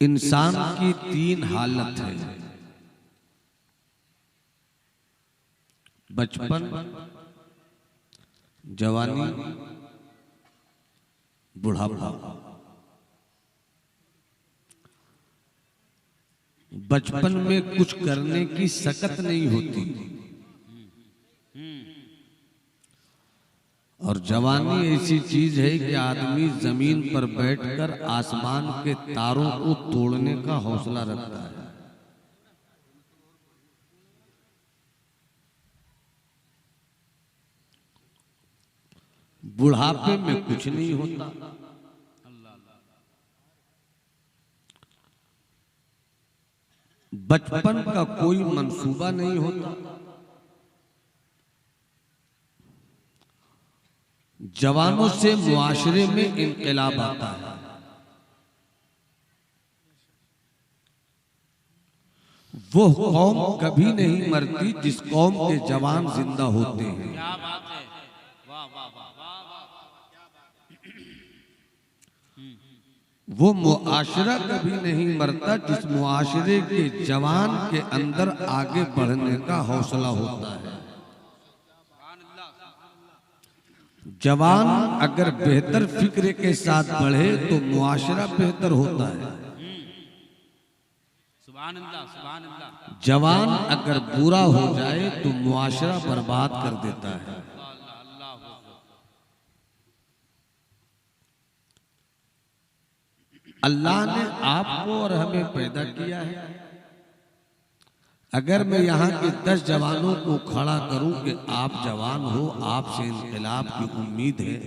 इंसान की तीन हालत है, बचपन, जवानी, बुढ़ापा। बचपन में कुछ करने की सकत नहीं होती और जवानी ऐसी चीज है कि आदमी जमीन पर बैठकर आसमान के तारों को तोड़ने का हौसला रखता है। बुढ़ापे में कुछ नहीं होता। बचपन का कोई मंसूबा नहीं होता। जवानों से मुआशरे में इनकलाब आता है। वो कौम कभी नहीं मरती जिस कौम के जवान जिंदा होते हैं। क्या बात है, वाह वाह वाह वाह। वो मुआशरा कभी नहीं मरता जिस मुआशरे के जवान के अंदर आगे बढ़ने का हौसला होता है। जवान अगर बेहतर फिक्र के साथ बढ़े तो मुआशरा बेहतर होता है। सुभान अल्लाह, सुभान अल्लाह। जवान अगर बुरा हो जाए तो मुआशरा बर्बाद कर देता है। अल्लाह ने आपको और हमें पैदा किया है। अगर मैं यहाँ के 10 जवानों को खड़ा करूं कि आप जवान हो, आपसे इनकलाब की उम्मीद है,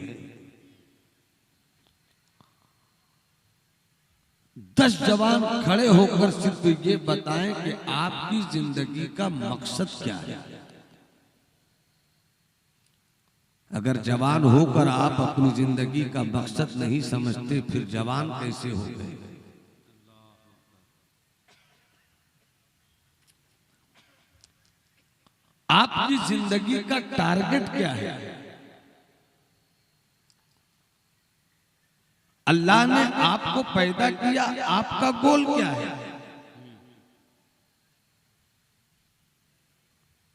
10 जवान खड़े होकर सिर्फ ये बताएं कि आपकी जिंदगी का मकसद क्या है। अगर जवान होकर आप अपनी जिंदगी का मकसद नहीं समझते, फिर जवान कैसे हो गए। आपकी जिंदगी का टारगेट क्या है। अल्लाह ने आपको पैदा किया, आपका गोल क्या है।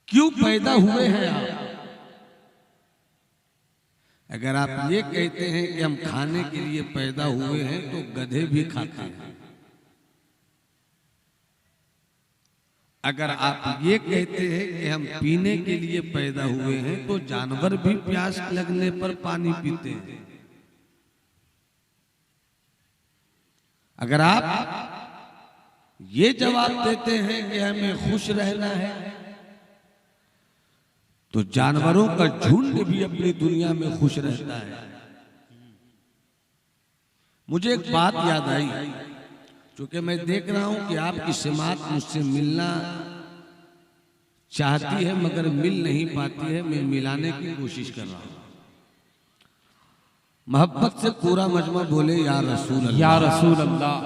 क्यों पैदा हुए हैं आप। अगर आप ये कहते हैं कि हम खाने के लिए पैदा हुए हैं तो गधे भी खाते हैं। अगर आप ये कहते हैं कि हम पीने के लिए पैदा हुए हैं तो जानवर भी प्यास लगने पर पानी पीते हैं। अगर आप ये जवाब देते हैं कि हमें खुश रहना है तो जानवरों का झुंड भी अपनी दुनिया में खुश रहता है। मुझे एक बात याद आई, क्योंकि मैं देख रहा हूं कि आपकी समात मुझसे मिलना चाहती है मगर मिल नहीं पाती है। मैं मिलाने की कोशिश कर रहा हूं। मोहब्बत से पूरा मजमा बोले या रसूल अल्लाह, या रसूल अल्लाह।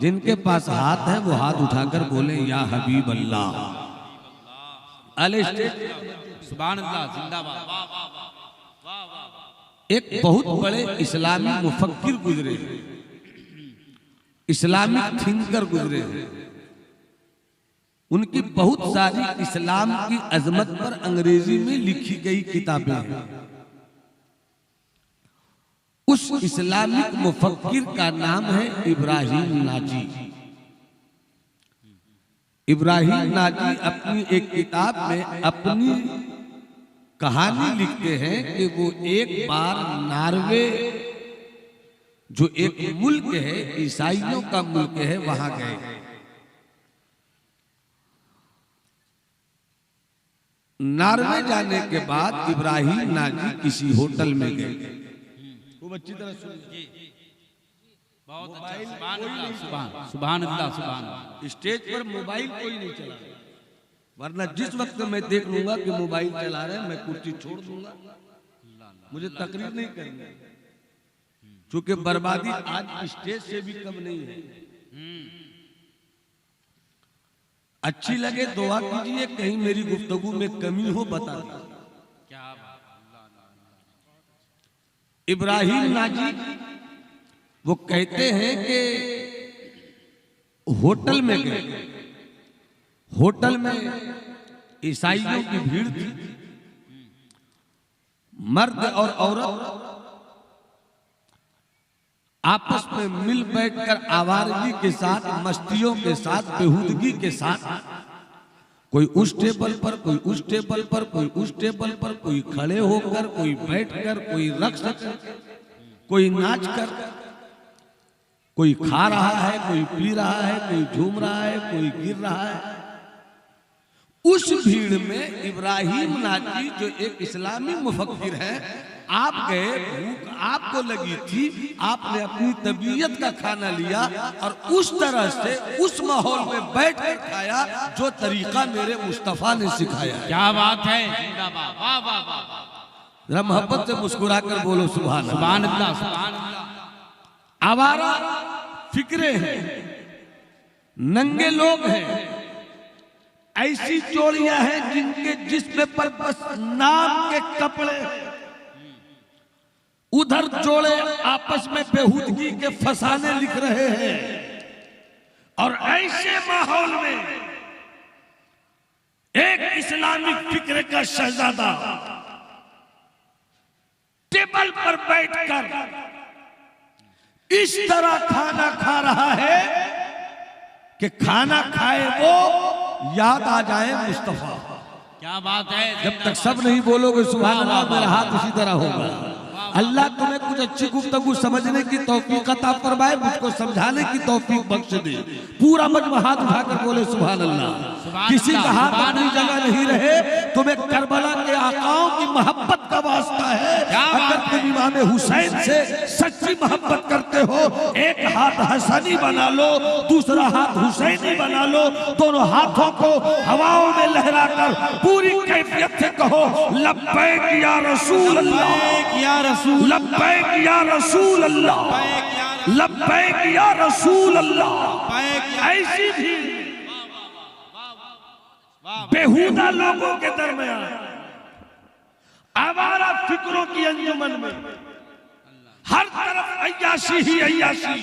जिनके पास हाथ है वो हाथ उठाकर बोले या हबीब अल्लाह। सुभान अल्लाह, जिंदाबाद। वाह वाह वाह वाह वाह। एक बहुत बड़े इस्लामी मुफक्किर गुजरे, इस्लामिक थिंकर गुजरे हैं। उनकी बहुत सारी इस्लाम की अजमत पर अंग्रेजी में लिखी गई किताबें हैं। उस इस्लामिक मुफक्किर का नाम है इब्राहिम नाजी। इब्राहिम नाजी अपनी एक किताब में अपनी कहानी लिखते हैं कि वो एक बार नॉर्वे, जो एक मुल्क है, ईसाइयों का मुल्क है, वहां गए। नॉर्वे जाने के बाद इब्राहिम नाजी किसी होटल में गए। खूब अच्छी तरह सुनिए। बहुत अच्छा। सुभान अल्लाह, सुभान अल्लाह, सुभान अल्लाह। स्टेज पर मोबाइल कोई नहीं चला, वरना जिस वक्त मैं देख लूंगा कि मोबाइल चला रहे हैं मैं कुर्सी छोड़ दूंगा। मुझे तकरीर नहीं करनी, क्योंकि बर्बादी आज स्टेज से भी कम नहीं है। अच्छी लगे दुआ कीजिए, कहीं मेरी गुफ्तगू में कमी हो बता दीजिए। क्या बात। इब्राहिम नाजी वो कहते हैं कि होटल में गए। होटल में ईसाइयों की भीड़ थी। मर्द और औरत आपस में मिल बैठकर आवारगी के साथ, मस्तियों के साथ, बेहूदगी के साथ, कोई उस टेबल पर, कोई उस टेबल पर, कोई उस टेबल पर, कोई खड़े होकर, कोई बैठकर, कोई रक्स कर, कोई नाच कर, कोई खा रहा है, कोई पी रहा है, कोई झूम रहा है, कोई गिर रहा है। उस भीड़ में इब्राहिम नाजी जो एक इस्लामी मुफक्किर है, आप गए, भूख आपको लगी थी, आपने अपनी तबीयत का खाना लिया और उस तरह से उस माहौल में बैठकर खाया जो तरीका मेरे मुस्तफा ने सिखाया। क्या बात है, जिंदाबाद, वाह वाह वाह। जरा मोहब्बत से मुस्कुराकर बोलो सुभान अल्लाह, सुभान अल्लाह, सुभान अल्लाह। आवारा फिक्रे हैं, नंगे लोग हैं, ऐसी चोरियां हैं जिनके जिस्म पर बस नाम के कपड़े, उधर जोड़े आपस में बेहूदगी के फसाने लिख रहे हैं। और ऐसे माहौल में एक इस्लामिक फिक्र का शहजादा टेबल पर बैठकर इस तरह खाना खा रहा है कि खाना खाए वो याद आ जाए मुस्तफा। क्या बात है। जब तक सब नहीं बोलोगे सुभान अल्लाह, मेरा हाथ इसी तरह होगा। अल्लाह तुम्हें कुछ अच्छी गुफ्तगू समझने की तौफीक अता फरमाए, मुझको समझाने की तौफीक बख्श दे। पूरा मजमा हाथ उठाकर बोले सुभान अल्लाह। किसी का हाथ अपनी जगह नहीं रहे। तुम्हें करबला के आकाओं की मोहब्बत का वास्ता है। अगर तुम इमाम हुसैन से सच्ची मोहब्बत करते हो, एक हाथ हसनी बना लो, दूसरा हाथ हुसैनी बना लो, दोनों हाथों को हवाओं में लहराकर पूरी कैफियत से कहो लब्बैक या रसूल अल्लाह, लब्बैक या रसूल अल्लाह, लब्बैक या रसूल अल्लाह। ऐसी भी बेहुदा लोगों के दरमियान, आवारा फिक्रों की अंजुमन में हर तरफ अय्याशी ही अय्याशी,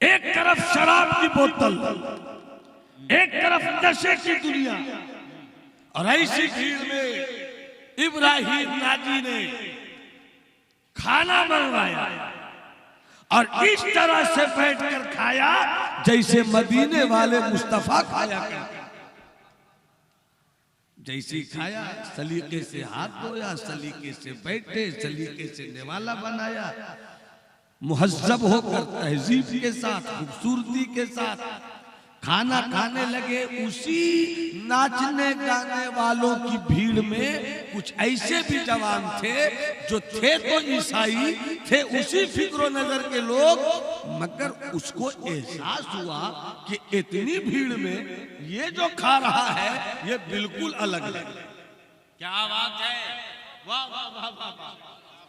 एक तरफ शराब की बोतल, एक तरफ नशे की दुनिया। और ऐसी भीड़ में इब्राहिम नाजी ने खाना मंगवाया और इस तरह से बैठकर खाया जैसे मदीने वाले मुस्तफा खाया करते। जैसे खाया, सलीके से हाथ धोया, सलीके से बैठे, सलीके से निवाला बनाया, मुहज्जब होकर तहजीब के साथ, खूबसूरती के साथ खाना खाने लगे। उसी नाचने गाने वालों की भीड़ में कुछ ऐसे भी जवान थे जो थे तो ईसाई थे, उसी फिक्रो नजर के लोग, मगर उसको एहसास हुआ कि इतनी भीड़ में ये जो खा रहा है ये बिल्कुल अलग है। क्या बात है, वाह वाह वाह वाह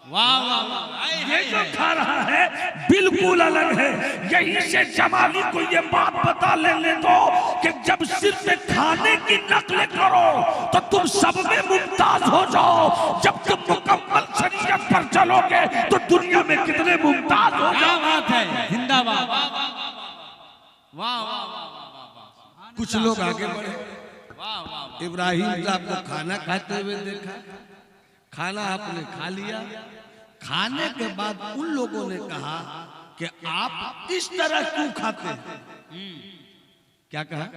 वाह वाह वाह। ये जो खा रहा है बिल्कुल अलग है। यहीं से जमाली को ये बात बता लेने दो कि जब सिर्फ खाने की नकल करो तो तुम सब में मुमताज हो जाओ। जब तुम मुकम्मल शरीयत पर चलोगे तो दुनिया में कितने मुमताज हो। क्या बात है, जिंदाबाद, वाह वाह वाह। कुछ लोग आगे बढ़े, वाह वाह। इब्राहिम साहब को खाना खाते हुए देखा, खाना आपने खा लिया। खाने के बाद उन लोगों ने कहा कि आप इस तरह क्यों खाते हैं? क्या कहा?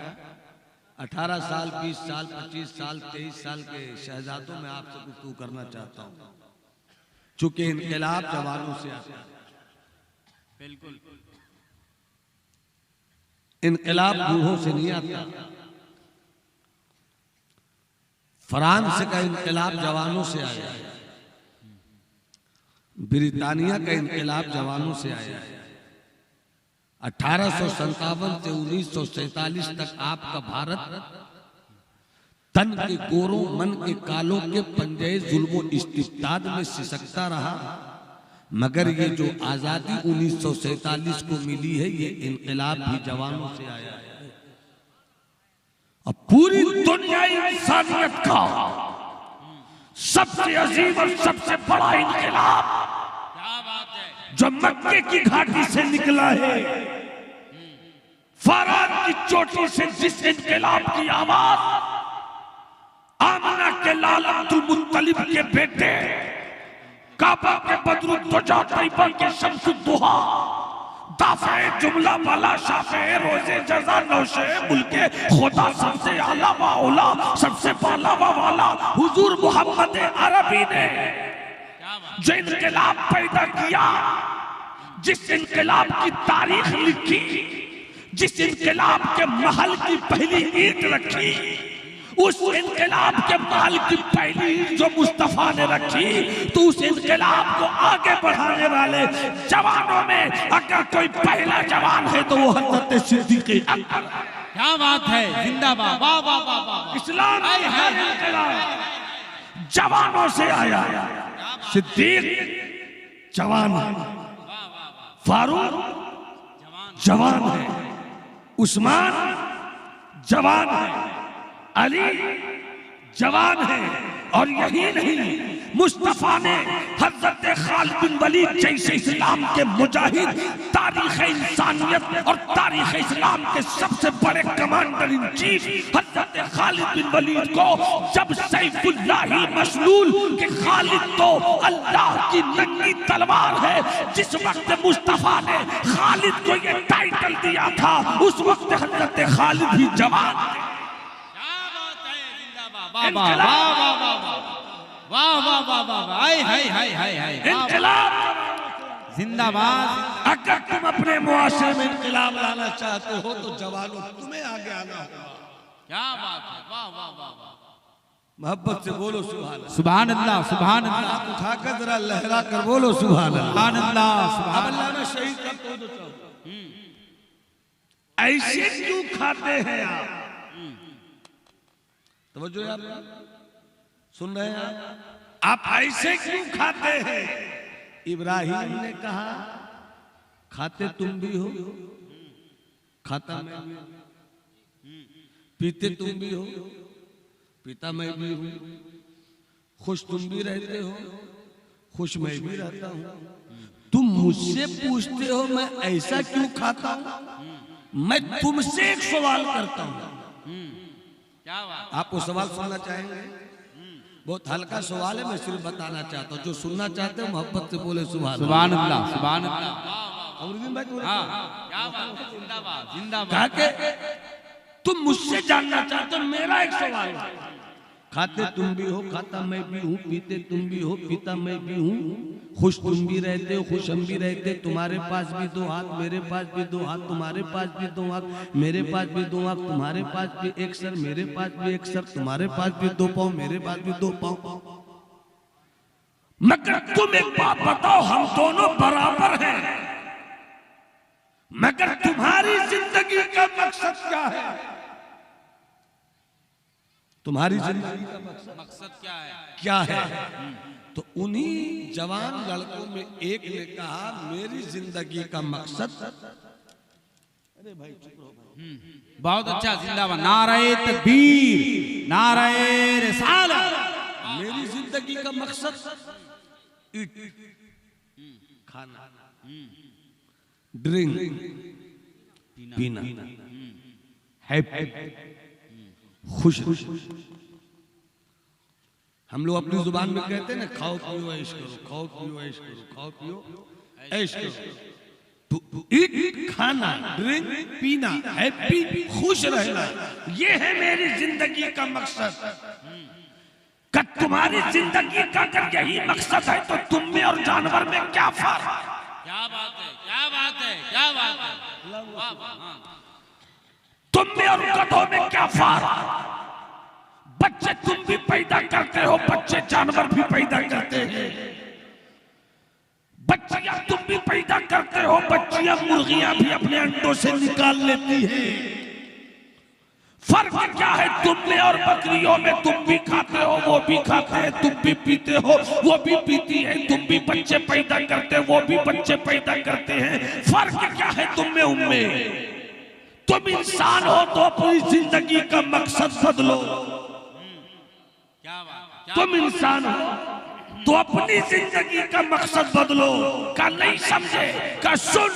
18 साल, 20 साल, 25 साल, 23 साल के शहजादों में आपसे गुफ्तगू करना चाहता हूं, चूंकि इनकलाब जवानों से आता है। बिल्कुल, इनकलाब बूढ़ों से नहीं आता। फ्रांस का इनकलाब जवानों से आया है, ब्रिटानिया का इनकलाब जवानों से आया है। 1857 से 1947 तक आपका भारत तन के गोरों मन के कालों के पंजे जुल्मों इस्तिब्दाद में सिसकता रहा, मगर ये जो आजादी 1947 को मिली है ये इनकलाब भी जवानों से आया है। अब पूरी दुनिया इंसानियत का सबसे अजीम और सबसे बड़ा इनकलाब क्या बात है, जो मक्के की घाटी से निकला है फरान की चोटी से जिस इनकलाब की आवाज आमना के लाल अब्दुल मुत्तलिब के बेटे काबा के बदरुद्दोजा तैयबा के शम्सुद्दुहा दाफे जुमला वाला शाफे रोजे जजा नौशे मुल्के खुदा सबसे आला व औला सबसे बाला व वाला हुजूर मोहम्मद अरबी ने जो इनकलाब पैदा किया, जिस इनकलाब की तारीख लिखी, जिस इनकलाब के महल की पहली ईंट रखी, उस इनकलाब के महल की पहली ईंट जो मुस्तफा ने रखी, तो उस इनकलाब को आगे बढ़ाने वाले जवानों में अगर कोई पहला जवान है तो वो हज़रत सिद्दीक़ अकबर। क्या बात है, जिंदाबाद, वाह वाह वाह वाह। इस्लाम की हर इनकलाब जवानों से आया। सिद्दीक जवान है, फारूक जवान है, उस्मान जवान है, अली जवान है, और यही नहीं मुस्तफा ने हजरत खालिद बिन वलीद जैसे इस्लाम के मुजाहिद, तारीख इंसानियत और तारीख इस्लाम के सबसे बड़े कमांडर इन चीफ हजरत खालिद बिन वलीद को जब सैफुल्लाही मसलूल के खालिद तो अल्लाह की नंगी तलवार है, जिस वक्त मुस्तफा ने खालिद को ये टाइटल दिया था उस वक्त हजरत खालिद भी जवान थे। वाह वाह वाह वाह वाह वाह वाह वाह, हाय हाय हाय हाय हाय, इनकलाब जिंदाबाद। अगर तुम अपने मुआशरे में इनकलाब लाना चाहते हो तो जवानों तुम्हें आगे आना होगा। क्या बात है, वाह वाह वाह वाह। मोहब्बत से बोलो सुभान अल्लाह, सुभान अल्लाह, सुभान अल्लाह, हाथ उठाकर जरा लहरा कर बोलो सुभान अल्लाह, सुभान अल्लाह, अब सुभान अल्लाह ने शहीद कर दो चाहो। ऐसे क्यों खाते हैं आप? तवज्जो आप सुन रहे हैं? आप ऐसे क्यों खाते हैं? इब्राहिम ने कहा खाते तुम भी हो, खाता मैं भी हूं, पीते तुम भी हो, पीता मैं भी हूं, खुश तुम भी रहते हो, खुश मैं भी रहता हूं। तुम मुझसे पूछते हो मैं ऐसा क्यों खाता हूं, मैं तुमसे एक सवाल करता हूं। क्या बात। आप वो सवाल सुनना चाहेंगे? बहुत हल्का सवाल है, मैं सिर्फ बताना चाहता हूँ। जो सुनना चाहते हो मोहब्बत से बोले सुभान सुभान अल्लाह, सुभान अल्लाह। अमरुद्दीन भाई बोले हाँ, क्या बात है, जिंदाबाद जिंदाबाद। कहा के तुम मुझसे जानना चाहते हो, मेरा एक सवाल है। खाते तुम भी हो, खाता मैं भी हूँ, पीते तुम भी हो, पीता मैं भी हूँ, खुश तुम भी रहते हो, खुश हम भी रहते। तुम्हारे पास भी दो हाथ, मेरे पास भी दो हाथ, तुम्हारे पास भी दो हाथ, मेरे पास भी दो हाथ, तुम्हारे पास भी एक सर, मेरे पास भी एक सर, तुम्हारे पास भी दो पाँव, मेरे पास भी दो पाँव। मगर तुम एक बात बताओ, हम दोनों बराबर हैं, मगर तुम्हारी जिंदगी का मकसद क्या है? तुम्हारी जिंदगी का मकसद क्या है? तो उन्हीं जवान लड़कों में एक ने कहा मेरी जिंदगी का मकसद, अरे भाई बहुत अच्छा, जिंदाबाद, नारे तकबीर, नारे रिसालत। मेरी जिंदगी का मकसद खाना, ड्रिंक, पीना, हैप्पी, खुश। हम लोग अपनी जुबान में कहते हैं ना, खाओ पियो ऐश करो, खाओ पियो ऐश करो, खाओ पियो ऐश करो। तो ईट, खाना, ड्रिंक, पीना, हैप्पी, खुश रहना, ये है मेरी जिंदगी का मकसद। क्या तुम्हारी जिंदगी का अगर यही मकसद है तो तुम में और जानवर में क्या फर्क है? क्या बात है, क्या बात है, क्या बात है, वाह वाह। तुम में और गधों में क्या फर्क? बच्चे तुम भी पैदा करते हो, बच्चे जानवर भी पैदा करते हैं, बच्चियां तुम भी पैदा करते हो, बच्चियां मुर्गियां भी अपने अंडों से निकाल लेती हैं। फर्क क्या है तुम में और बकरियों में? तुम भी खाते हो, वो भी खाते हैं, तुम भी पीते हो, वो भी पीती है, तुम भी बच्चे पैदा करते हो, वो भी बच्चे पैदा करते हैं। फर्क क्या है तुम में उनमें? तुम इंसान हो तो अपनी जिंदगी का मकसद बदलो। क्या बात, तुम इंसान हो तो अपनी जिंदगी का मकसद बदलो। का नहीं समझे? का सुन,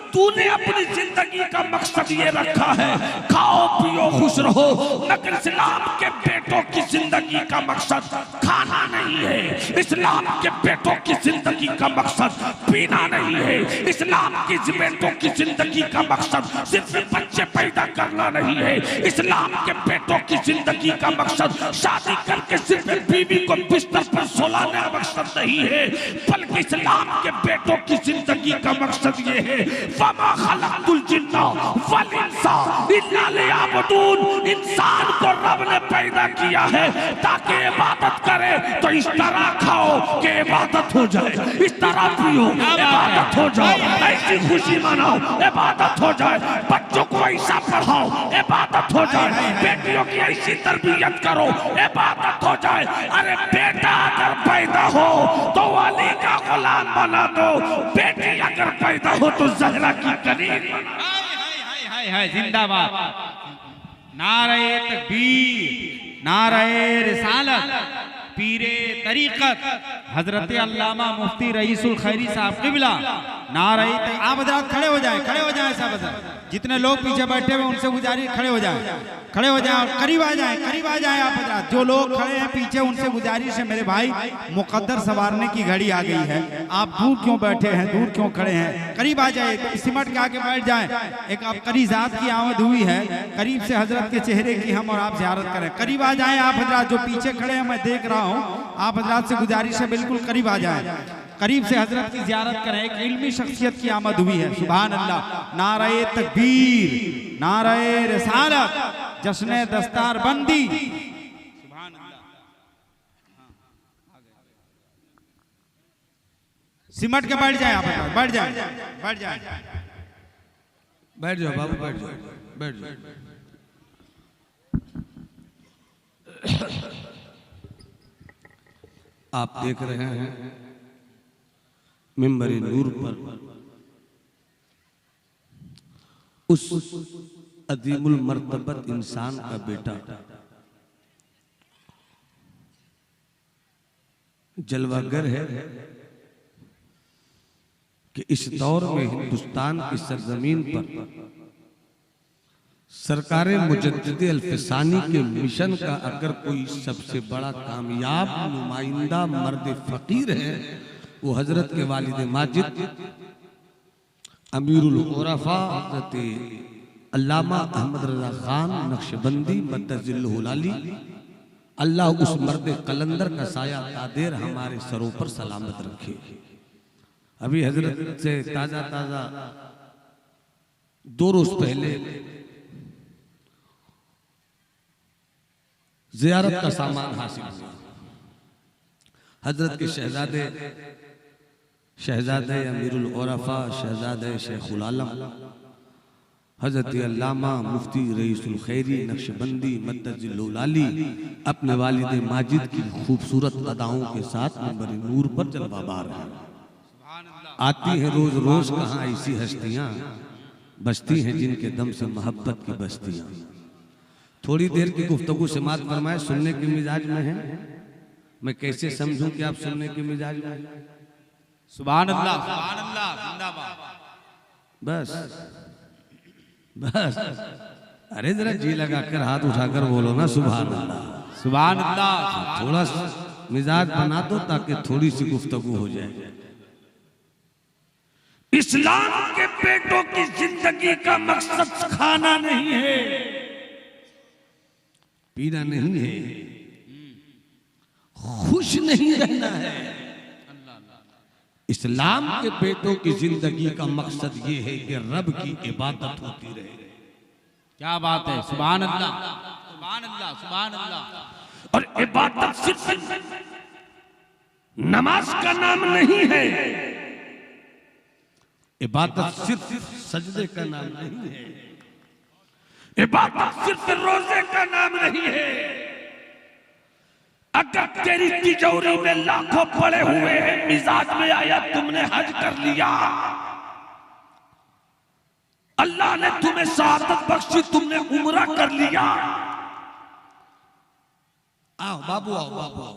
तूने अपनी जिंदगी का मकसद ये रखा है खाओ पियो खुश रहो, मगर इस्लाम के बेटों की जिंदगी का मकसद खाना नहीं है, इस्लाम के बेटों की जिंदगी का मकसद पीना नहीं है, इस्लाम की बेटों की जिंदगी का मकसद सिर्फ बच्चे पैदा करना नहीं है, इस्लाम के बेटों की जिंदगी का मकसद शादी करके सिर्फ बीवी को बिस्तर पर सुलाने का मकसद नहीं है, बल्कि इस्लाम के बेटों की जिंदगी का मकसद ये है वमा खलक़तुल जिन्ना वल इंसा इल्ला लियअबुदून। इंसान को रब ने पैदा किया है ताकि इबादत करे, तो इस तरह खाओ कि इबादत हो जाए, इस तरह पियो इबादत हो जाए, ऐसी खुशी मनाओ इबादत हो जाए, बच्चों को ऐसा पढ़ाओ इबादत हो जाए, बेटियों की ऐसी तरबियत करो इबादत हो जाए। अरे बेटा अगर पैदा हो तो वाली का गुलाम बना दो, बेटी अगर पैदा हो तो ज़हरा की करीब। हाय जिंदाबाद, नारे तकबीर, नारे रिसालत, पीरे तरीकत हजरत अल्लामा मुफ्ती रईसुल खैरी साहब क़िबला, नारे आप हजरात खड़े हो जाएं, खड़े हो जाएं सब हजरात, जितने लोग पीछे बैठे हुए उनसे गुजारिश खड़े हो जाएं, खड़े हो जाएं और करीब आ जाएं, करीब आ जाएं आप हजरात। जो लोग खड़े हैं पीछे उनसे गुजारिश है मेरे भाई, मुकद्दर सवारने की घड़ी आ गई है, आप दूर क्यों बैठे हैं, दूर क्यों खड़े हैं, करीब आ जाए, सिमट के आके बैठ जाएं। एक आप करीब ज़ात की आमद हुई है, करीब से हजरत के चेहरे की हम और आप ज़ियारत करें, करीब आ जाएं आप हजरात। जो पीछे खड़े हैं मैं देख रहा हूँ, आप हजरात से गुजारिश है बिल्कुल करीब आ जाए, करीब से हजरत की ज़ियारत करें। एक इल्मी शख्सियत की आमद हुई है, सुभान अल्लाह, नारे तकबीर, नारे रिसालत, जश्न दस्तार बंदी, सुभान अल्लाह। सिमट के बैठ जाए आप, बैठ जाए, बैठ जाए, बैठ जाओ बाबू, बैठ जाओ, बैठ जाओ। आप देख रहे हैं मिंबर नूर पर उस अदीमुल मर्तबत इंसान का बेटा जलवागर है कि इस दौर में हिंदुस्तान की सरजमीन पर सरकार मुजद्दिद अल्फसानी के मिशन का अगर कोई सबसे बड़ा कामयाब नुमाइंदा मर्द फकीर है वो हजरत के वालिद माजिद अमीरुल उरफा हजरत अल्लामा अहमद रजा खान नक्शबंदी मद्दजिल्लुहुल आली, अल्लाह उस मर्द कलंदर का साया तादेर हमारे सरों पर सलामत रखे। अभी हजरत से ताजा ताजा 2 रोज पहले ज़ियारत का सामान हासिल हुआ। हजरत के शहजादे अमीरुल उरफा शहजादे शेखुल आलम हजरत अल्लामा मुफ्ती रईसुल खैरी नक्शबंदी मद्दजिल्लुहुल आली अपने वालिद माजिद की खूबसूरत अदाओं के साथ मिंबर नूर पर जलवाबार हैं। आती हैं रोज रोज कहाँ ऐसी हस्तियां बसती हैं जिनके दम से मोहब्बत की बस्तियां। थोड़ी देर की गुफ्तगू समाअत फरमाए, सुनने के मिजाज में है, मैं कैसे समझूं कि आप सुनने के मिजाज में हैं? सुभान अल्लाह, सुभान अल्लाह, जिंदाबाद। बस बस, अरे जरा जी लगाकर हाथ उठाकर बोलो ना सुभान अल्लाह, सुभान अल्लाह। थोड़ा मिजाज बना दो ताकि थोड़ी सी गुफ्तगू हो जाए। इस्लाम के बेटों की जिंदगी का मकसद खाना नहीं है, पीना नहीं है, खुश नहीं रहना है। इस्लाम के बेटों की जिंदगी का मकसद ये है कि रब की इबादत होती रहे। क्या बात है, सुभान अल्लाह, सुभान अल्लाह, सुभान अल्लाह। और इबादत सिर्फ नमाज का नाम नहीं है, इबादत सिर्फ सजदे का नाम नहीं है, इबादत सिर्फ रोजे का नाम नहीं है। अगर तेरी तिजोरी में लाखों पड़े हुए हैं, मिजाज में आया तुमने हज कर लिया, अल्लाह ने तुम्हें शहादत बख्शी, तुमने उम्रा कर लिया, आओ बाबू, आओ बाबू, आओ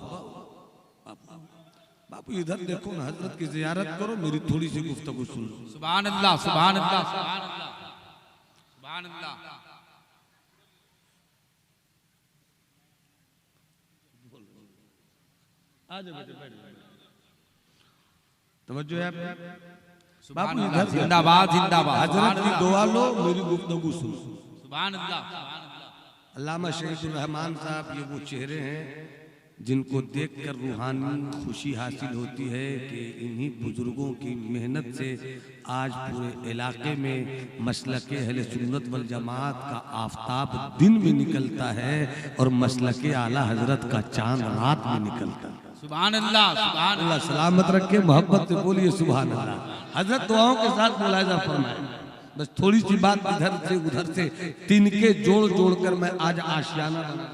बापू इधर देखो ना, हजरत की जियारत करो, मेरी थोड़ी सी गुफ्तगू सुन लो। सुभान अल्लाह, सुभान अल्लाह, सुभान अल्लाह, सुभान अल्लाह। तवज्जो है आप? सुभान बापू अल्लाह, इधर जिंदाबाद जिंदाबाद। हजरत की दुआ लो, मेरी गुफ्तगू सुनो। सुभान अल्लाह, सुभान अल्लाह। अल्लामा शहीदुर रहमान साहब ये वो चेहरे हैं जिनको देखकर रूहानी खुशी हासिल होती है कि इन्हीं बुजुर्गों की मेहनत से आज पूरे इलाके में मसलके अहले सुन्नत वल जमात का आफताब दिन में निकलता है और मसलके आला हजरत का चांद रात में निकलता है। सुभान अल्लाह, सुभान अल्लाह सलामत रखे, मोहब्बत से बोलिए सुभान अल्लाह। हजरत दुआओं के साथ मुलाजा फरमाए। बस थोड़ी सी बात इधर से उधर से तिनके जोड़ जोड़ कर मैं आज आशियाना बना।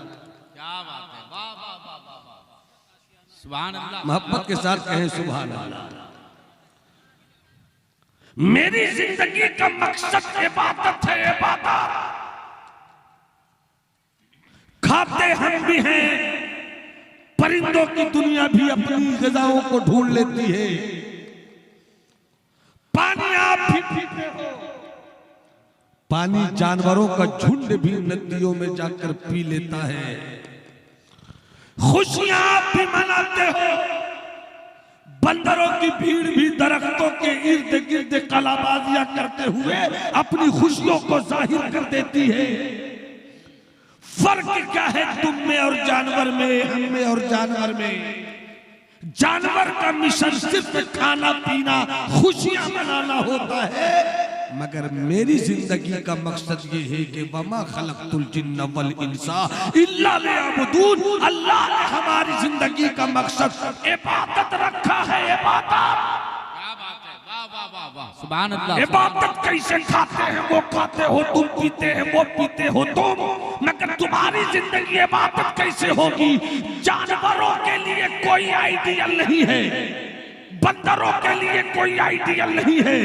क्या बात है, वाह वाह वाह वाह वाह। सुभान अल्लाह। मोहब्बत के साथ कहें सुभान अल्लाह। मेरी जिंदगी का मकसद इबादत है, इबादत। खाते हम भी हैं, परिंदों की दुनिया भी अपनी ग़िज़ाओं को ढूंढ लेती है। पानी आप भी पीते हो, पानी जानवरों का झुंड भी नदियों में जाकर पी लेता है। खुशियां आप भी मनाते हो, बंदरों की भीड़ भी दरख्तों के इर्द गिर्द कलाबाजियां करते हुए अपनी खुशियों को जाहिर कर देती है। फर्क क्या है तुम में और जानवर में, हम में और जानवर में? जानवर का मिशन सिर्फ खाना पीना खुशियां मनाना होता है, मगर मेरी जिंदगी का मकसद ये है कि वमा खलक़तुल जिन्न वल इंसा इल्ला लियअबुदून। अल्लाह ने हमारी जिंदगी का मकसद इबादत रखा है, इबादत। क्या बात है, वाह वाह वाह वाह। सुभान अल्लाह। इबादत कैसे खाते हैं वो खाते हो, तुम पीते हैं वो पीते हो तुम, मगर तुम्हारी जिंदगी इबादत कैसे होगी? जानवरों के लिए कोई आइडियल नहीं है, बंदरों के लिए कोई आइडियल नहीं है,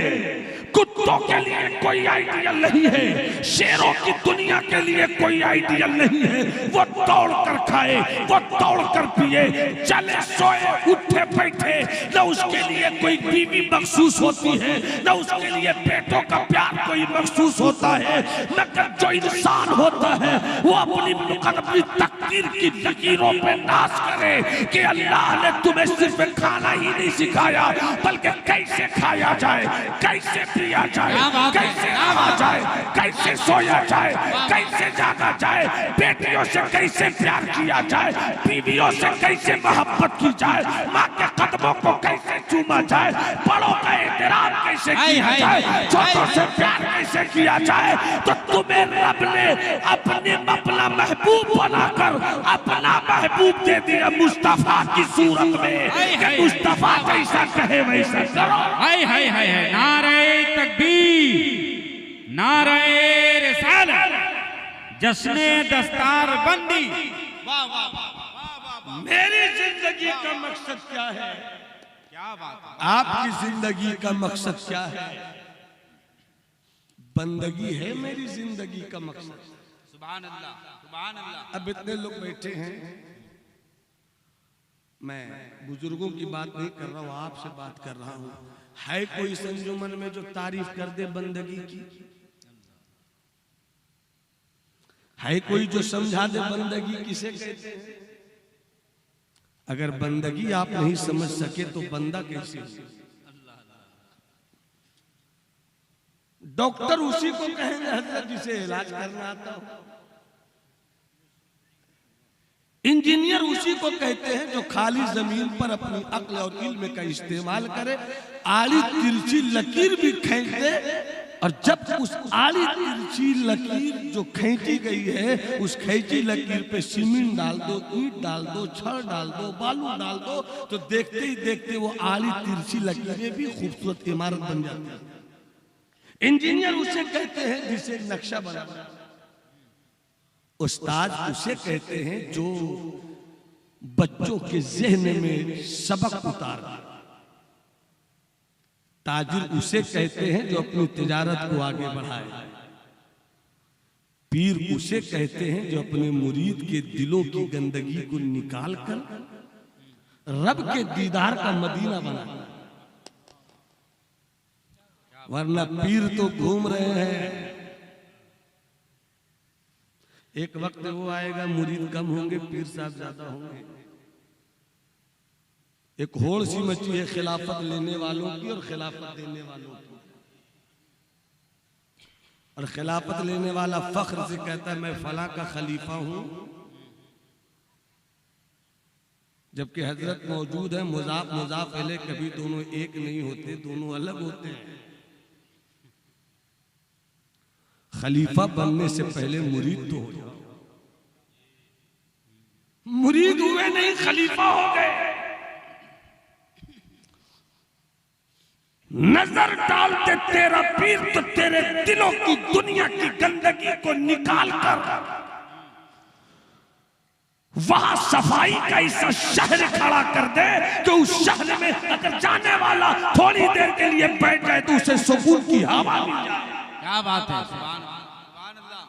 कुत्तों के लिए कोई आइडियल नहीं है, शेरों की दुनिया के लिए कोई आइडियल नहीं है। वो दौड़ कर खाए, वो दौड़ कर पिए, चले सोए उठे बैठे, न उसके लिए कोई बीवी मखसूस होती है, न उसके लिए पेटों का प्यार कोई मखसूस होता है। मगर जो इंसान होता है वो अपनी मुकद्दमी तकदीर की लकीरों पे नाश करे कि अल्लाह ने तुम्हें सिर्फ खाना ही नहीं सिखाया, बल्कि कैसे खाया जाए, कैसे पिया जाए, कैसे नहाया जाए, कैसे सोया जाए, कैसे जागा जाए, बेटियों से कैसे प्यार किया जाए, बीवियों से कैसे मोहब्बत की जाए, माँ के कदमों को कैसे चूमा जाए, बड़ों का एहतराम कैसे किया जाए, छोटों से प्यार कैसे किया जाए। तो तुम्हें रब ने अपना महबूब बनाकर अपना महबूब दे दिया मुस्तफा की सूरत में कि मुस्तफा जैसा कहे वैसा करो। हाय हाय हाय हाय, नारे तकबीर, नारे रिसालत, जश्ने दस्तार बंदी। वाह वाह वाह। मेरी जिंदगी का मकसद क्या है? क्या बात है। आपकी जिंदगी का मकसद क्या है? बंदगी है मेरी जिंदगी का मकसद। सुभान अल्लाह, सुभान अल्लाह। अब इतने लोग बैठे हैं, मैं बुजुर्गों की बात नहीं कर रहा हूँ, आपसे बात कर रहा हूँ। है कोई संजुमन में जो तारीफ कर दे बंदगी की? है कोई जो समझा दे बंदगी किसे कहते हैं? अगर बंदगी आप नहीं समझ सके तो बंदा कैसे हो? डॉक्टर उसी को कहेंगे हजरत जिसे इलाज करना आता हो। इंजीनियर उसी को कहते हैं जो खाली जमीन पर अपनी अक्ल और इल्म का इस्तेमाल करे, आड़ी तिरछी लकीर भी खींच दे, और जब उस आड़ी तिरछी लकीर जो खींची गई है उस खींची लकीर पे सीमेंट डाल दो, ईंट डाल दो, छड़ डाल दो, बालू डाल दो, तो देखते ही देखते वो आड़ी तिरछी लकीरें भी खूबसूरत इमारत बन जाती है। इंजीनियर उसे कहते हैं जिसे नक्शा बना, उस्ताद उसे कहते हैं जो बच्चों के ज़हन में सबक उतार, ताजिर उसे कहते हैं जो अपनी तिजारत को आगे बढ़ाए, पीर उसे कहते हैं जो अपने मुरीद के दिलों की गंदगी को निकाल कर रब के दीदार का मदीना बना, वरना पीर तो घूम रहे हैं। एक वक्त वो आएगा मुरीद कम होंगे, पीर साहब ज्यादा होंगे। एक होड़ सी मची है खिलाफत लेने वालों की और खिलाफत देने वालों की। और खिलाफत लेने वाला फख्र से कहता है मैं फला का खलीफा हूं, जबकि हजरत मौजूद है मुजाफ मुजाफ अलैह, कभी दोनों एक नहीं होते, दोनों अलग होते हैं। खलीफा बनने से पहले मुरीद तो हो जाओ। मुरीद हुए नहीं, खलीफा हो गए। नजर डालते तेरा पीर तो तेरे दिलों की दुनिया की गंदगी को निकाल कर वहां सफाई का ऐसा शहर खड़ा कर दे कि उस शहर में अगर जाने वाला थोड़ी देर के लिए बैठ जाए तो उसे सुकून की हवा मिल जाए। क्या बात है, सुभान अल्लाह,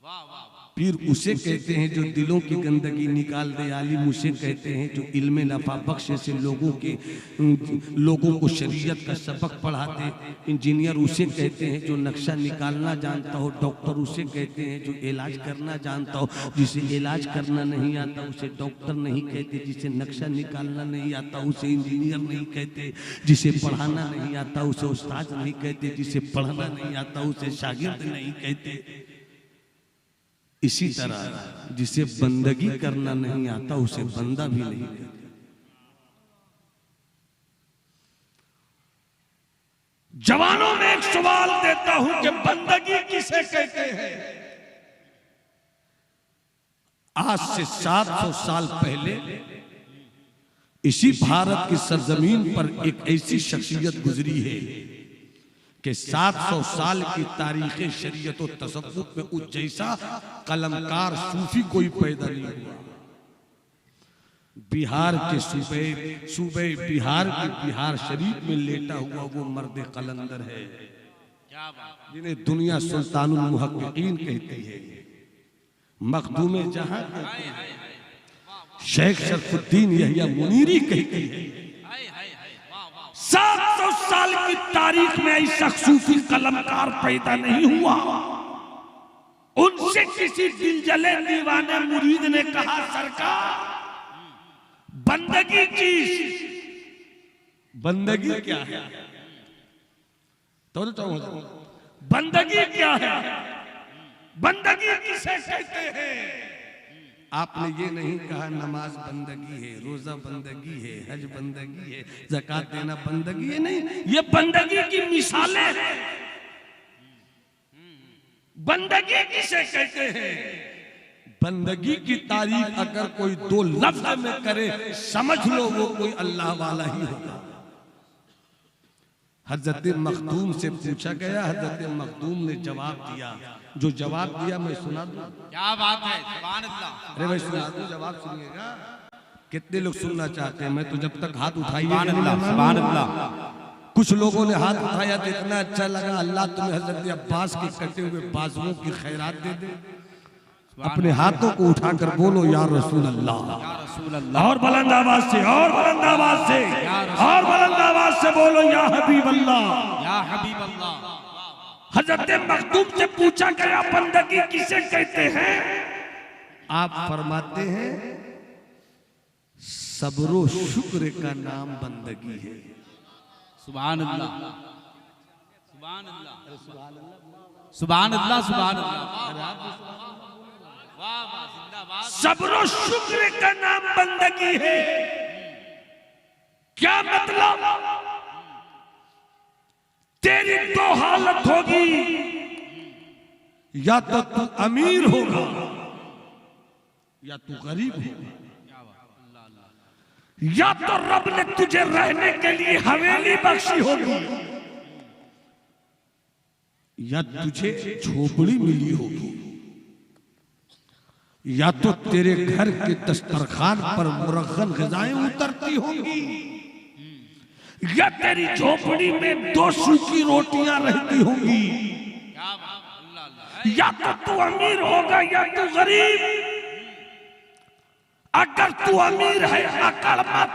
वाह वाह। पीर उसे कहते हैं जो दिलों की गंदगी निकाल दे, आलिम उसे कहते हैं जो इल्म नफा बख्श से लोगों को शरीयत का सबक पढ़ाते, इंजीनियर उसे कहते हैं जो नक्शा निकालना जानता हो, डॉक्टर उसे कहते हैं जो इलाज करना जानता हो। जिसे इलाज करना नहीं आता उसे डॉक्टर नहीं कहते, जिसे नक्शा निकालना नहीं आता उसे इंजीनियर नहीं कहते, जिसे पढ़ाना नहीं आता उसे उस्ताद नहीं कहते, जिसे पढ़ना नहीं आता उसे शागिर्द नहीं कहते। इसी तरह जिसे बंदगी करना नहीं आता उसे बंदा भी नहीं कहते। जवानों में एक सवाल देता हूं कि बंदगी किसे कहते हैं? आज से 700 साल पहले इसी भारत की सरजमीन पर एक ऐसी शख्सियत गुजरी है कि 700 साल की तारीख शरीयत और तसव्वुफ में उस जैसा कलमकार सूफी कोई पैदा नहीं हुआ। बिहार के सूबे बिहार के बिहार शरीफ में लेटा हुआ वो मर्द कलंदर है जिन्हें दुनिया सुल्तानुल मुहक्किकीन कहती है, मखदूम जहां शेख शरफुद्दीन यहिया मुनीरी कहती है। 700 साल की तारीख में ऐसा सूफी कलमकार पैदा नहीं हुआ। उनसे किसी दिलजले दीवाने मुरीद ने कहा सरकार बंदगी चीज, बंदगी क्या है? तो बंदगी क्या है? बंदगी किसे कहते हैं? आपने ये नहीं कहा नमाज बंदगी है, रोजा बंदगी है, हज बंदगी है, ज़कात देना बंदगी है, नहीं। ये बंदगी की मिसालें हैं। बंदगी किसे कहते हैं? बंदगी की तारीफ अगर कोई दो लफ्ज में करे समझ लो वो कोई अल्लाह वाला ही होगा। हजरत मखदूम से पूछा गया, हजरत मखदूम ने जवाब दिया। जो जवाब दिया मैं सुना दूं? क्या बात है, सुभान अल्लाह। अरे भाई सुना दूं, जवाब सुनिएगा। कितने लोग सुनना चाहते हैं? मैं तो जब तक हाथ उठाइए, सुभान अल्लाह। कुछ लोगों ने हाथ उठाया तो इतना अच्छा लगा, अल्लाह तुम्हें हजरत अब्बास के कटे हुए बाजुओं की खैरात दे दे। अपने हाथों को उठाकर बोलो या रसूल अल्लाह। और बुलंद आवाज से, और बुलंद आवाज से, और बुलंद आवाज से बोलो या हबीब अल्लाह, या हबीब अल्लाह। हजरत मखदूम से पूछा गया बंदगी किसे कहते हैं? आप फरमाते हैं सब्र शुक्र का नाम बंदगी है। सुभान अल्लाह, सुभान अल्लाह, सुभान अल्लाह, सुभान अल्लाह। वाह वाह, जिंदाबाद। सब्र शुक्र का नाम बंदगी है। क्या मतलब? तेरी दो हालत होगी, या तो तू अमीर होगा या तू गरीब होगा, या तो रब ने तुझे रहने के लिए हवेली बख्शी होगी, या तुझे झोपड़ी मिली होगी, या तो तेरे घर के दस्तरखान पर मुरग़्ग़न ग़िज़ाएं उतरती होंगी, या तेरी झोपड़ी में 2 सूखी रोटियां रहती होंगी। क्या बात, अल्लाह अल्लाह। या तो तू अमीर होगा या तू गरीब। अगर तू अमीर है अकड़ मत।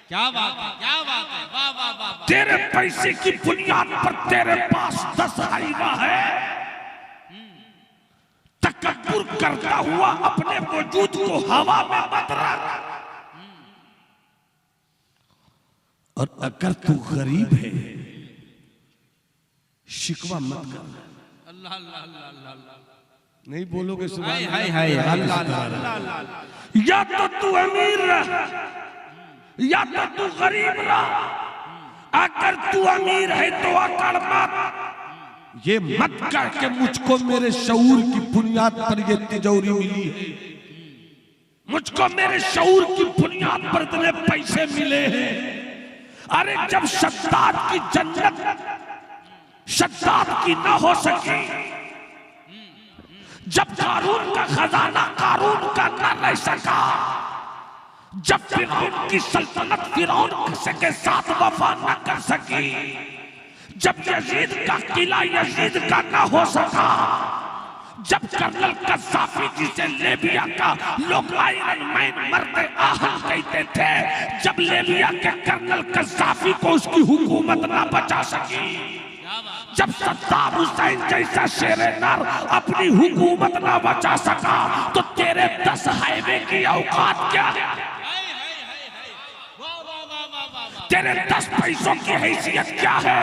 क्या बात है, क्या बात है, वाह वाह वाह वाह। तेरे पैसे की बुनियाद पर तेरे पास 10 हाइवा है, तकब्बुर करता हुआ अपने वजूद को हवा में मत रख। और अगर तू गरीब है शिकवा मत कर। अल्लाह अल्लाह अल्लाह अल्लाह अल्लाह। नहीं बोलोगे सुभान हाय अल्लाह। या तो तू अमीर रह या तो तू गरीब रह। अगर तू अमीर है तो अकड़ मत। ये मत कर के मुझको मेरे शऊर की बुनियाद पर ये तिजोरी मिली है, मुझको मेरे शऊर की बुनियाद पर इतने पैसे मिले हैं। अरे जब शद्दाद की जन्नत शद्दाद की ना हो सकी, जब कारून का खजाना कारून का ना रह सका, जब फिरौन की सल्तनत फिरौन के साथ वफा न कर सकी, जब यजीद का किला यजीद का ना हो सका, जब कर्नल कद्दाफी जिसे लेबिया का लोग आयरन मैन मरते आहन कहते थे, जब लेबिया के कर्नल कद्दाफी को उसकी हुकूमत ना बचा सकी, जब सद्दाम हुसैन जैसा शेरे नर अपनी हुकूमत ना बचा सका, तो तेरे 10 हाईवे की औकात क्या है? तेरे 10 पैसों की हैसियत क्या है?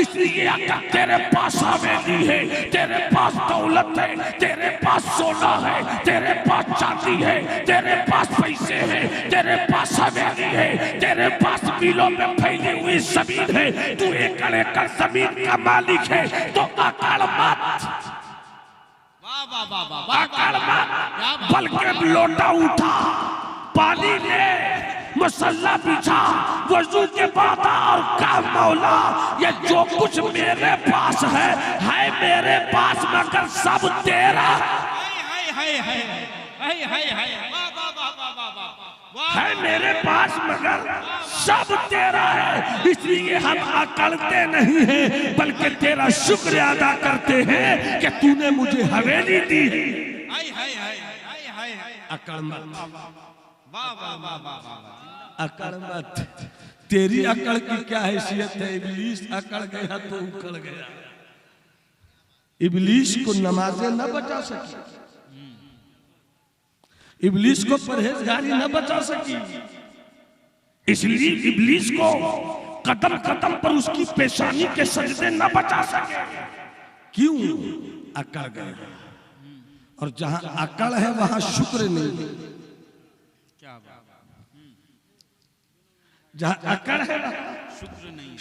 इसलिए अगर तेरे पास हवेली है, तेरे पास दौलत है, तेरे पास सोना है, तेरे पास चांदी है, तेरे पास पैसे हैं, तेरे पास हवेली है, तेरे पास मिलों में फैली हुई जमीन है, तू एकड़ एकड़ जमीन का मालिक है, तो अकड़ मत। अकड़ मत, बल्कि लोटा उठा, पानी ले, मसल्ला बिछा, वजू के बाद और का मौला, ये जो कुछ मेरे पास है मेरे पास, मगर सब तेरा है मेरे पास, मगर सब तेरा है। इसलिए हम अकड़ते नहीं हैं, बल्कि तेरा शुक्र अदा करते हैं कि तूने मुझे हवेली दी। अकड़ मत, अकड़ मत। तेरी अकड़ की क्या हैसियत है? इब्लीस अकड़ गया तो उकड़ गया। इब्लीस को नमाजें न बचा सकी, इब्लीस को परहेजगारी न बचा सकी, इसलिए इब्लीस को कदम कदम पर उसकी पेशानी के सजदे न बचा सके। क्यों? अकड़ गए। और जहां अकड़ है वहां शुक्र नहीं। जहां अकड़ है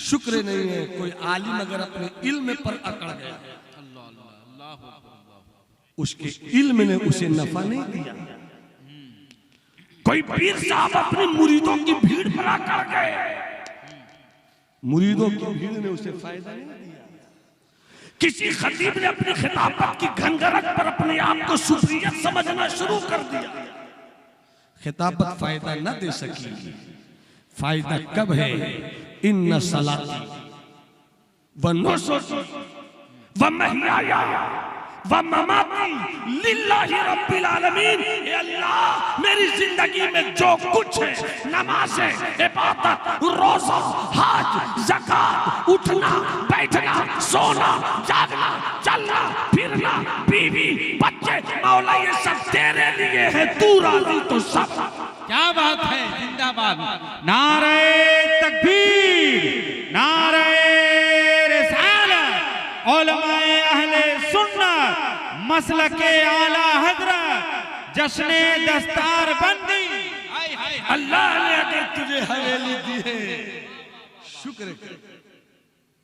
शुक्र नहीं है। कोई आलिम अगर अपने इल्म पर अकड़ गया, उसके इल्म ने उसे नफा नहीं दिया। कोई पीर साहब अपने मुरीदों की भीड़ पर अकड़ गए, मुरीदों की भीड़ ने उसे फायदा नहीं दिया। किसी खतीब ने अपनी खिताबत की घनघरट पर अपने आप को सुफियत समझना शुरू कर दिया। खिताबत फायदा न दे सकी। फायदा कब है? इन्ना सलाती व नुसुकी व महयाया व ममाती लिल्लाहि रब्बिल आलमीन। ए अल्लाह, मेरी जिंदगी में जो कुछ है, नमाज है, इबादत, रोजा, हज, ज़कात, उठना बैठना, सोना जागना, चलना फिरना, बीवी बच्चे, मौला ये सब तेरे लिए है, तू राजी तो सब। क्या बात है, जिंदाबाद। नारे तकबीर, नारे रिसालत, उलमाए अहले सुन्नत, मसलके आला हजरत, जश्ने दस्तार बंदी। अल्लाह ने अगर तुझे हवेली दी है, शुक्र कर।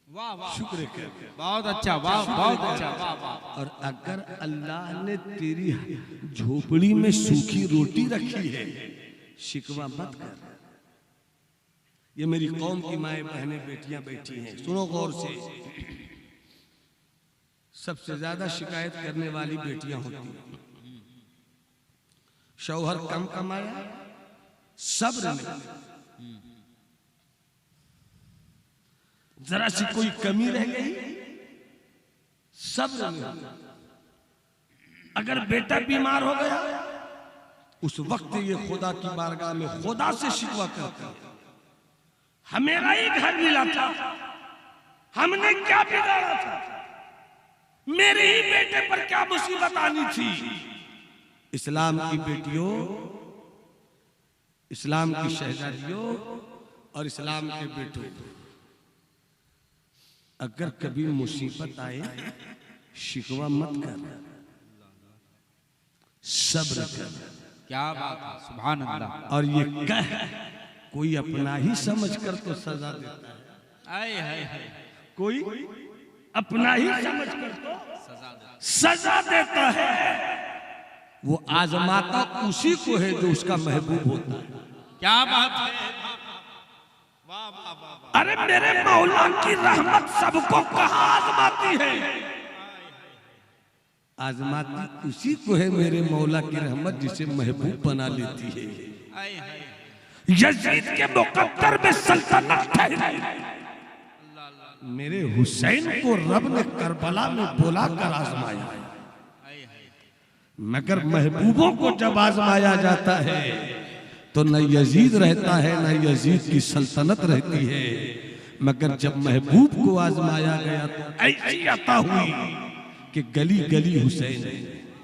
वाह वाह, शुक्र कर। बहुत अच्छा, वाह बहुत अच्छा, वाह वाह। और अगर अल्लाह ने तेरी झोपड़ी में सूखी रोटी रखी है, शिकवा मत कर। ये मेरी कौम की माएं बहनें बेटियां बैठी हैं, सुनो गौर से। सबसे ज्यादा शिकायत करने वाली बेटियां होती हैं। शौहर कम कमाया, सब्र नहीं, जरा सी कोई कमी रह गई, सब्र नहीं। अगर बेटा बीमार हो गया उस वक्त ये खुदा की बारगाह में खुदा से शिकवा करते हैं, हमें ही घर मिला था, हमने क्या बिगाड़ा था, मेरे ही बेटे पर क्या मुसीबत आनी थी। इस्लाम की बेटियों, इस्लाम की शहजादियों और इस्लाम के बेटों, अगर कभी मुसीबत आए शिकवा मत कर, सब्र कर। क्या बात है, सुभान अल्लाह। और ये कह कोई अपना ही समझकर तो सजा देता है, आए हाय हाय, कोई अपना ही समझकर तो सजा देता है। वो आजमाता उसी को है जो उसका महबूब होता है। क्या बात है, वाह वाह वाह। अरे मेरे मौला की रहमत सबको कहाँ आजमाती है? आजमाती उसी को है मेरे मौला की रहमत जिसे महबूब बना लेती है। आए हाय, यजीद के मुकद्दर में सल्तनत ठहरी, मेरे हुसैन को रब ने करबला में बुलाकर आजमाया, आए हाय, मगर महबूबों को जब आजमाया जाता है तो न यजीद रहता है न यजीद की सल्तनत रहती है, मगर जब महबूब को आजमाया गया तो ऐसी अता हुई कि गली गली हुसैन है,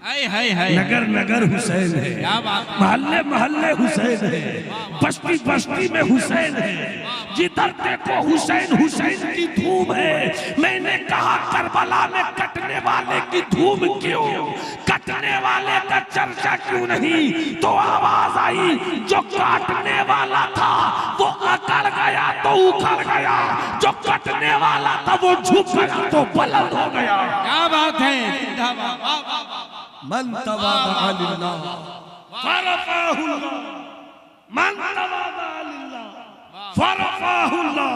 आए हाय हाय, नगर नगर हुसैन है, क्या बात है, मोहल्ले मोहल्ले हुसैन है, बस्ती बस्ती में हुसैन है, जिधर देखो हुसैन हुसैन की धूम है। मैंने कहा करबला में कटने वाले की धूम क्यों, कटने वाले का चर्चा क्यों नहीं? तो आवाज आई जो काटने वाला था वो अकड़ गया तो उखड़ गया, जो कटने वाला था वो झुक गया तो बुलंद हो गया। क्या बात है, जिंदाबाद, वाह वाह वाह। मन तवादा लिल्लाह फरफाहुल्लाह, मन तवादा लिल्लाह फरफाहुल्लाह।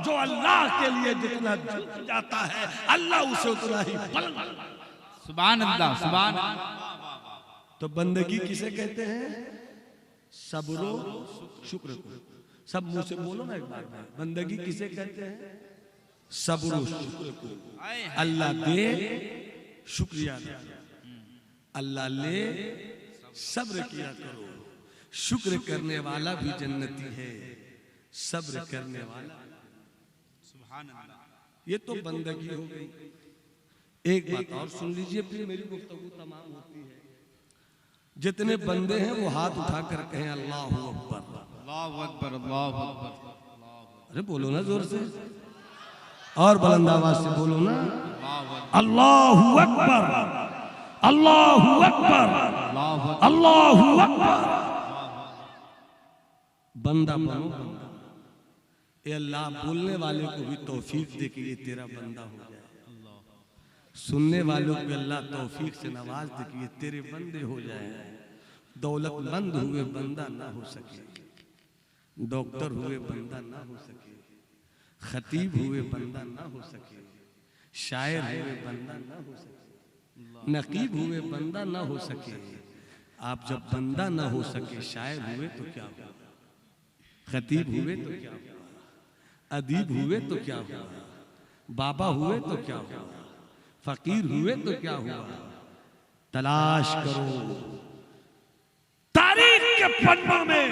जो अल्लाह के लिए जितना झुक जाता है अल्लाह उसे उतना ही बुलंद। सुभान अल्लाह, सुभान अल्लाह। तो बंदगी किसे कहते हैं? सब्रो शुक्र को। सब मुंह से बोलो ना एक बार में, बंदगी किसे कहते हैं? सब्रो शुक्र को। अल्लाह दे शुक्रिया दे, अल्लाह ले सब्र किया करो। शुक्र करने वाला भी जन्नती है, सब्र करने वाला। सुभान अल्लाह। ये तो बंदगी हो गई। एक बात और सुन लीजिए, फिर मेरी गुफ्तगू तमाम होती है। जितने बंदे हैं वो हाथ उठाकर कहें अल्लाहु अकबर। अल्लाहु अकबर, अल्लाहु अकबर। अरे बोलो ना जोर से, और बुलंद आवाज से बोलो ना, अल्लाहु अकबर, अल्लाहु अकबर, अल्लाहु अकबर। बंदा बनो बंदा। ए अल्लाह बोलने वाले को भी तौफीक दे कि ये तेरा बंदा हो जाए, सुनने वालों को अल्लाह तौफीक से नवाज दे कि ये तेरे बंदे हो जाए। दौलतमंद हुए बंदा ना हो सके, डॉक्टर हुए बंदा ना हो सके, खतीब हुए बंदा ना हो सके, शायर हुए बंदा ना हो सके, नकीब हुए बंदा ना हो सके। आप जब बंदा ना हो सके, शायर हुए तो क्या हुआ, खतीब हुए तो क्या हुआ, अदीब हुए तो क्या हुआ, बाबा हुए तो क्या हुआ, फकीर हुए तो क्या हुआ। तलाश करो तारीख के पन्नों में,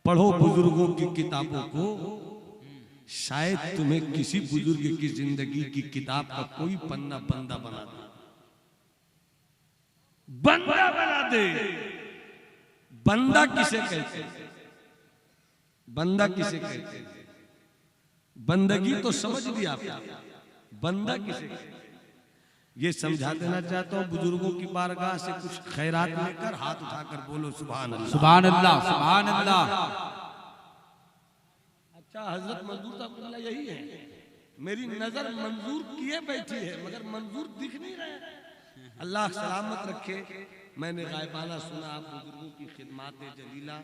पढ़ो बुजुर्गों की किताबों को, शायद तुम्हें किसी बुजुर्ग की जिंदगी की किताब का कोई पन्ना बंदा बना दे, बंदा बना दे। बंदा किसे कहते हैं? बंदा किसे कहते हैं? बंदगी तो समझ लिया आपने, बंदा किसे कहते हैं? ये समझा देना चाहता हूं। बुजुर्गों की बारगाह से कुछ खैरात लेकर हाथ उठाकर बोलो सुभान अल्लाह, सुभान अल्लाह, सुभान अल्लाह। अच्छा हजरत मंजूर साहब यही है, मेरी नजर मंजूर किए बैठी है मगर मंजूर दिख नहीं रहा है। अल्लाह सलामत रखे। मैंने गायबाना सुना आप बुजुर्गों की खिदमात जलीला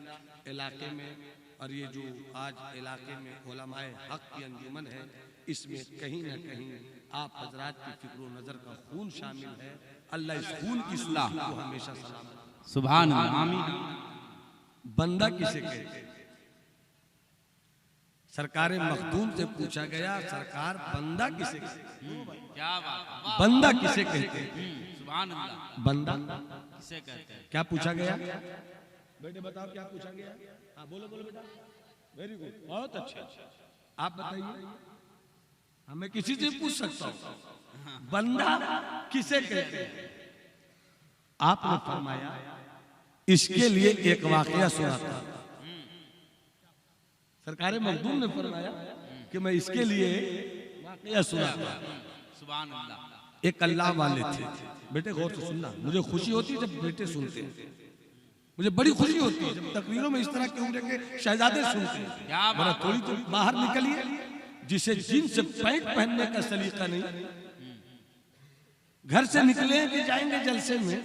इलाके में, और ये जो आज इलाके में उलमाए हक की अंजुमन है, इसमें कहीं ना कहीं आप हजरात की फिक्र नजर का खून शामिल है। अल्लाह इस खून की सुलाह को हमेशा सलामत। सुभान अल्लाह, आमीन। बंदा किसे कहते हैं? सरकार मखदूम से पूछा गया, सरकार बंदा किसे कहते हैं? क्या बात है, वाह, बंदा किसे कहते हैं? सुभान अल्लाह। बंदा किसे कहते हैं? क्या पूछा गया? बेटे बताओ क्या पूछा गया? हाँ बोलो बोलो बेटा। वेरी गुड, बहुत अच्छा। आप बताइए, हमें किसी से पूछ सकता हूँ बंदा किसे कहते हैं? आपने फरमाया इसके लिए एक वाकया सुनाता हूं। सरकार मखदूम ने फरमाया कि मैं इसके लिए वाकया सुनाता हूं। सुभान अल्लाह। एक अल्लाह वाले थे, बेटे गौर से सुनना, मुझे खुशी होती है जब बेटे सुनते हैं, मुझे बड़ी खुशी होती है जब तकरीरों में इस तरह के उम्र के शहजादे सुनते हैं। क्या वरना बात थोड़ी तो बाहर निकलिए, जिसे जीन्स पैंट पहनने का सलीका नहीं, घर से निकले कि जाएंगे जलसे में,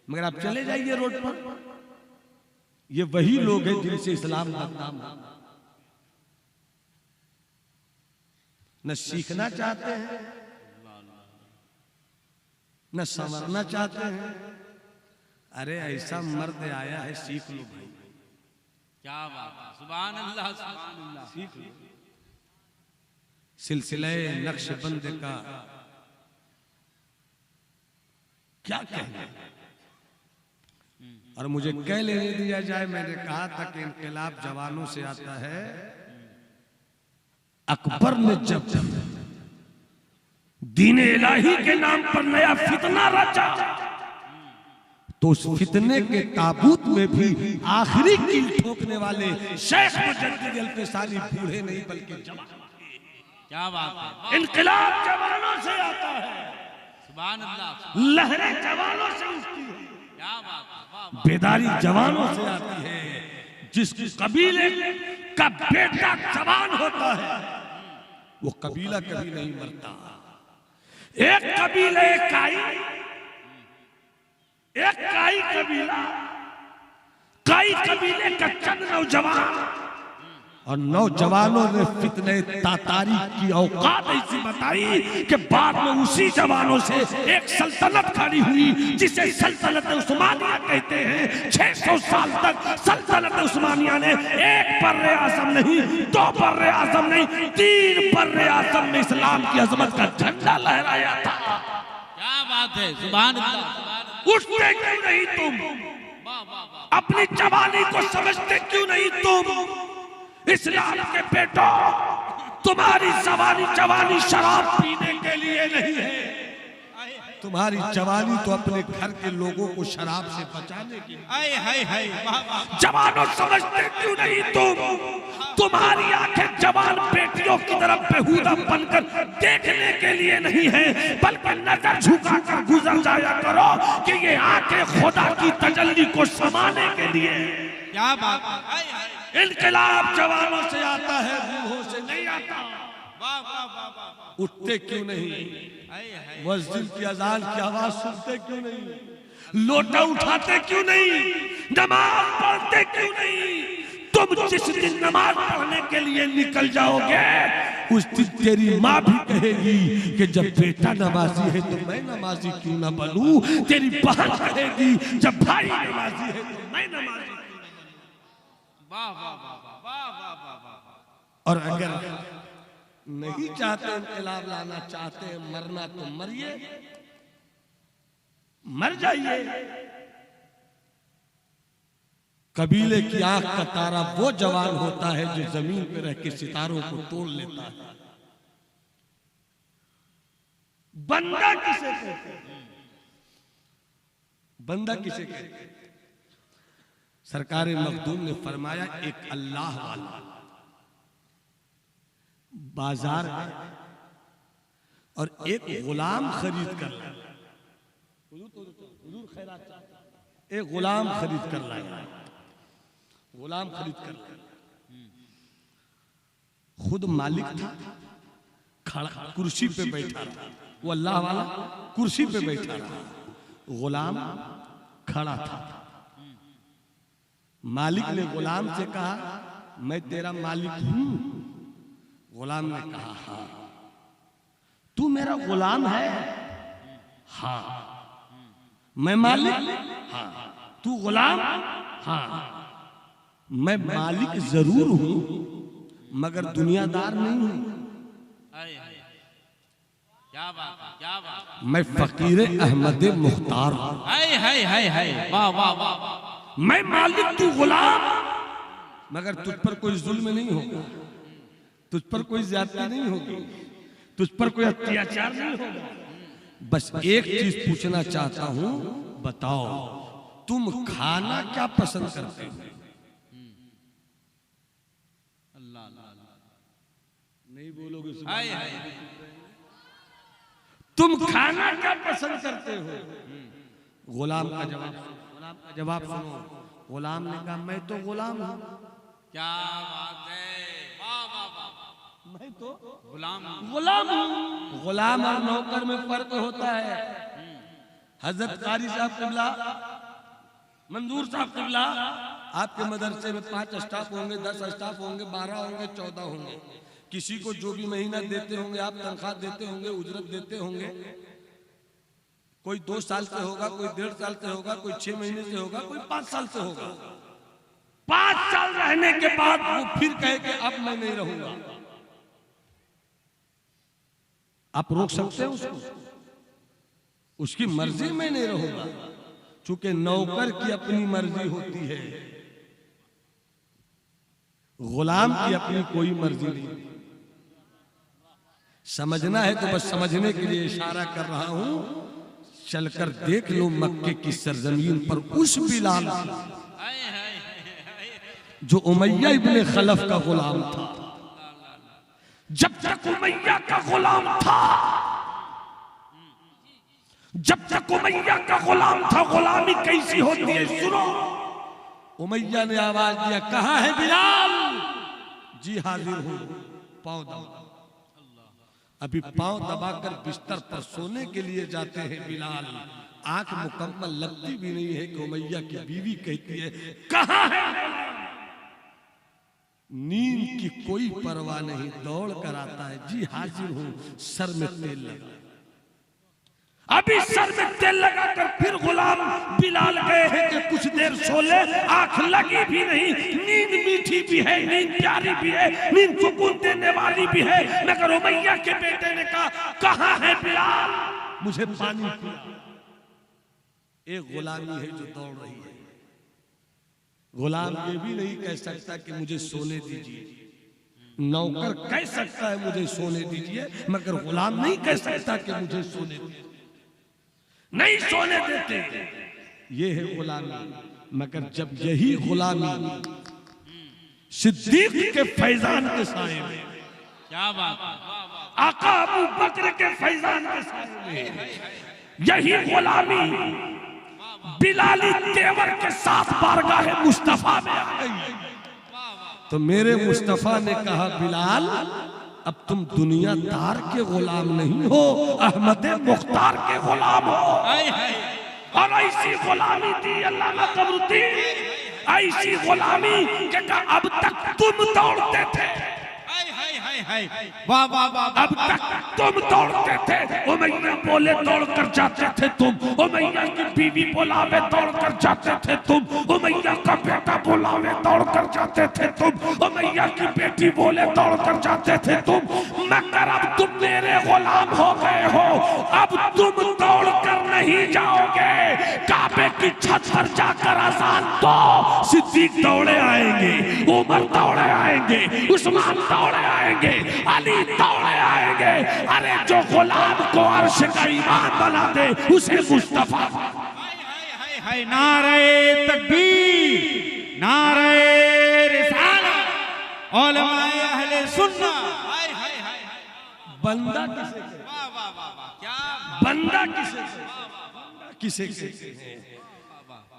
मगर आप चले जाइए रोड पर, ये वही लोग हैं जिनसे इस्लाम बदनाम है। न सीखना चाहते हैं, न संवरना चाहते हैं। अरे ऐसा मर्द आया है, सीख लो भाई। क्या बात है, सुभान अल्लाह, सुभान अल्लाह। सीख लो। सिलसिले नक्शबंद का क्या कहना, और मुझे कह लेने दिया जाए, मैंने कहा था कि इनकलाब जवानों से आता है। अकबर ने जब दीन इलाही के नाम पर नया फितना रचा, तो उस फितने के ताबूत में भी आखिरी कील ठोकने वाले शेख मुजद्दिद अल-फ़सानी बूढ़े नहीं बल्कि जवान। क्या बात है, इनकलाब जवानों से आता है, सुभान अल्लाह। लहरें जवानों से उठती है, क्या बात है, वाह वाह। बेदारी जवानों से आती है। जिस कबीले का बेटा जवान होता है, वो कबीला कभी नहीं मरता। एक कबीले काई कबीला, काई कबीले का चंद नौजवान, और नौजवानों ने फितने तातारी की औकात ऐसी बताई कि बाद में उसी जवानों से एक सल्तनत खड़ी हुई, जिसे सल्तनत उस्मानिया कहते हैं। 600 साल तक सल्तनत उस्मानिया ने एक बर्रे आज़म नहीं, 2 बर्रे आज़म नहीं, 3 बर्रे आज़म में इस्लाम की अजमत का झंडा लहराया था। क्या बात है, सुभान अल्लाह, सुभान अल्लाह। उठते क्यों नहीं तुम? वाह वाह वाह। अपनी जवानी को समझते क्यों नहीं तुम? इस्लाम के बेटों, तुम्हारी जवानी शराब पीने के लिए नहीं है, तुम्हारी जवानी तो अपने घर के लोगों को शराब से बचाने के लिए। हाय हाय हाय, वाह वाह। जवानों समझते क्यों नहीं तुम? तुम्हारी आंखें जवान बेटियों की तरफ बेहुदा बनकर देखने के लिए नहीं है, बल्कि नजर झुकाकर गुजर जाया करो कि ये आंखें खुदा की तजल्ली को समाने के लिए। क्या बात है, हाय हाय। इनकलाब जवानों से आता है, रूहों से नहीं आता। वाह वाह वाह वाह। उठते क्यों नहीं? हाय हाय। मस्जिद की अजान की आवाज सुनते क्यों नहीं? लोटा उठाते क्यों नहीं? नमाज पढ़ते क्यों नहीं? तुम जिस दिन नमाज पढ़ने के लिए निकल जाओगे, उस दिन तेरी माँ भी कहेगी कि जब बेटा नमाजी है तो मैं नमाजी क्यों ना बनूं। तेरी बहन कहेगी जब भाई नमाजी है तो मैं नमाजी क्यों ना बनूं। वाह वाह वाह वाह वाह वाह वाह। और अगर नहीं चाहते इनकलाब लाना चाहते हैं मरना तो मरिए, मर जाइए। कबीले की आंख का तारा वो जवान होता है जो जमीन पे रह के सितारों को तोड़ लेता है। बंदा किसे कहते हैं? बंदा किसे कहते हैं? सरकार मखदूम ने फरमाया एक अल्लाह वाला बाजार में और एक गुलाम खरीद कर लाया, एक गुलाम खरीद कर लाया, गुलाम खरीद कर लाया। खुद मालिक था, खड़ा कुर्सी पे बैठा था, वो अल्लाह वाला कुर्सी पे बैठा था, गुलाम खड़ा था। मालिक ने गुलाम से कहा मैं तेरा मालिक हूं। गुलाम ने कहा हाँ। तू मेरा गुलाम है? हाँ। मैं मालिक? हाँ। तू गुलाम? हाँ। मैं मालिक जरूर हूं मगर दुनियादार नहीं हूं। हाय हाय क्या बात है, क्या बात है। मैं फकीर अहमद मुख्तार हूं। हाय हाय हाय हाय वाह वाह वाह। मैं मालिक तू गुलाम, मगर तुझ पर कोई जुल्म नहीं होगा, तुझ पर कोई ज्यादती नहीं होगी, तुझ पर कोई अत्याचार नहीं होगा। बस एक चीज पूछना चाहता हूं, बताओ तुम खाना क्या पसंद करते हो? अल्लाह अल्लाह नहीं बोलोगे? हाय हाय तुम खाना क्या पसंद करते हो? गुलाम का जवाब सुनो। गुलाम ने कहा मैं तो गुलाम हूं। क्या बात है, वाह वाह वाह। मैं तो गुलाम गुलाम हूं। गुलाम और नौकर में फर्क होता है। हजरत कारी साहब किबला, मंजूर साहब किबला, आपके मदरसे में 5 स्टाफ होंगे, 10 स्टाफ होंगे, 12 होंगे, 14 होंगे। किसी को जो भी महीना देते होंगे आप, तनख्वाह देते होंगे, उजरत देते होंगे। कोई 2 साल से होगा, कोई 1.5 साल से होगा, कोई 6 महीने से होगा, कोई 5 साल से होगा। 5 साल रहने के बाद वो फिर कहे कि अब मैं नहीं रहूंगा। आप रोक सकते हैं उसको? उसकी मर्जी में नहीं रहूंगा, चूंकि नौकर की अपनी मर्जी होती है, गुलाम की अपनी कोई मर्जी नहीं। समझना है तो बस समझने के लिए इशारा कर रहा हूं। चलकर देख लो मक्के की सरजमीन पर उस बिलाल जो उमैया इब्ने खलफ का गुलाम था। जब तक उमैया का गुलाम था, जब तक उमैया का गुलाम था, गुलामी कैसी होती है सुनो। उमैया ने आवाज दिया, कहाँ है बिलाल? जी हाजिर हूं, पांव दबा। अभी पांव दबाकर बिस्तर पर सोने के लिए जाते हैं बिलाल। आंख मुकम्मल लगती भी नहीं है कि उमैया की बीवी कहती है, कहाँ है? नींद की कोई परवाह नहीं, दौड़ कर आता है, जी हाजिर हूं, सर में तेल लगा। अभी सर में तेल लगाकर फिर गुलाम बिलाल गए हैं कि कुछ देर सो ले। आंख लगी भी नहीं, नींद मीठी भी है, नींद प्यारी भी है, नींद सुकून देने वाली भी है। मगर उमैया के बेटे ने कहा, कहाँ है बिलाल? मुझे पानी पिला। एक गुलामी है जो दौड़ रही है। गुलाम ये भी नहीं कह सकता कि मुझे सोने दीजिए। नौकर कह सकता है मुझे सोने दीजिए, मगर गुलाम नहीं कह सकता कि मुझे सोने दीजिए। नहीं सोने देते। ये है गुलामी। मगर जब यही गुलामी सिद्दीक के फैजान के साए में, क्या बात है, आका अबू बकर के फैजान के साए में यही गुलामी बिलाली तेवर के साथ बारगाह मुस्तफा में आ गई, तो मेरे मुस्तफा ने कहा, बिलाल अब तुम दुनियादार के गुलाम नहीं हो, अहमद मुख्तार के गुलाम हो। और ऐसी गुलामी दी अल्लाह ने कब्र दी, ऐसी गुलामी कि अब तक तुम दौड़ते थे, वाह वाह वाह। अब तक तुम दौड़ते थे। उमैया बोले दौड़ कर जाते थे तुम, उमैया की बीवी बोलावे दौड़ कर जाते थे तुम, उमैया का बेटा बोलावे दौड़ कर जाते थे तुम, उमैया की बेटी बोले दौड़ कर जाते थे तुम। मगर अब तुम मेरे गुलाम हो गए हो, अब तुम दौड़ कर नहीं जाओगे। काबे की छत पर जाकर आसान दो, सिद्दीक दौड़े आएंगे, उमर दौड़े आएंगे, उस्मान दौड़े आएंगे, अली दौड़े आएंगे। अरे जो गुलाम को अर्श का ईमान बना दे उसे मुस्तफा। हाय नारे तकबीर, नारे रिसालत, उलमाए अहले सुन्नत। बंदा किसे कहे? बंदा किसे कहे? किसे कहे?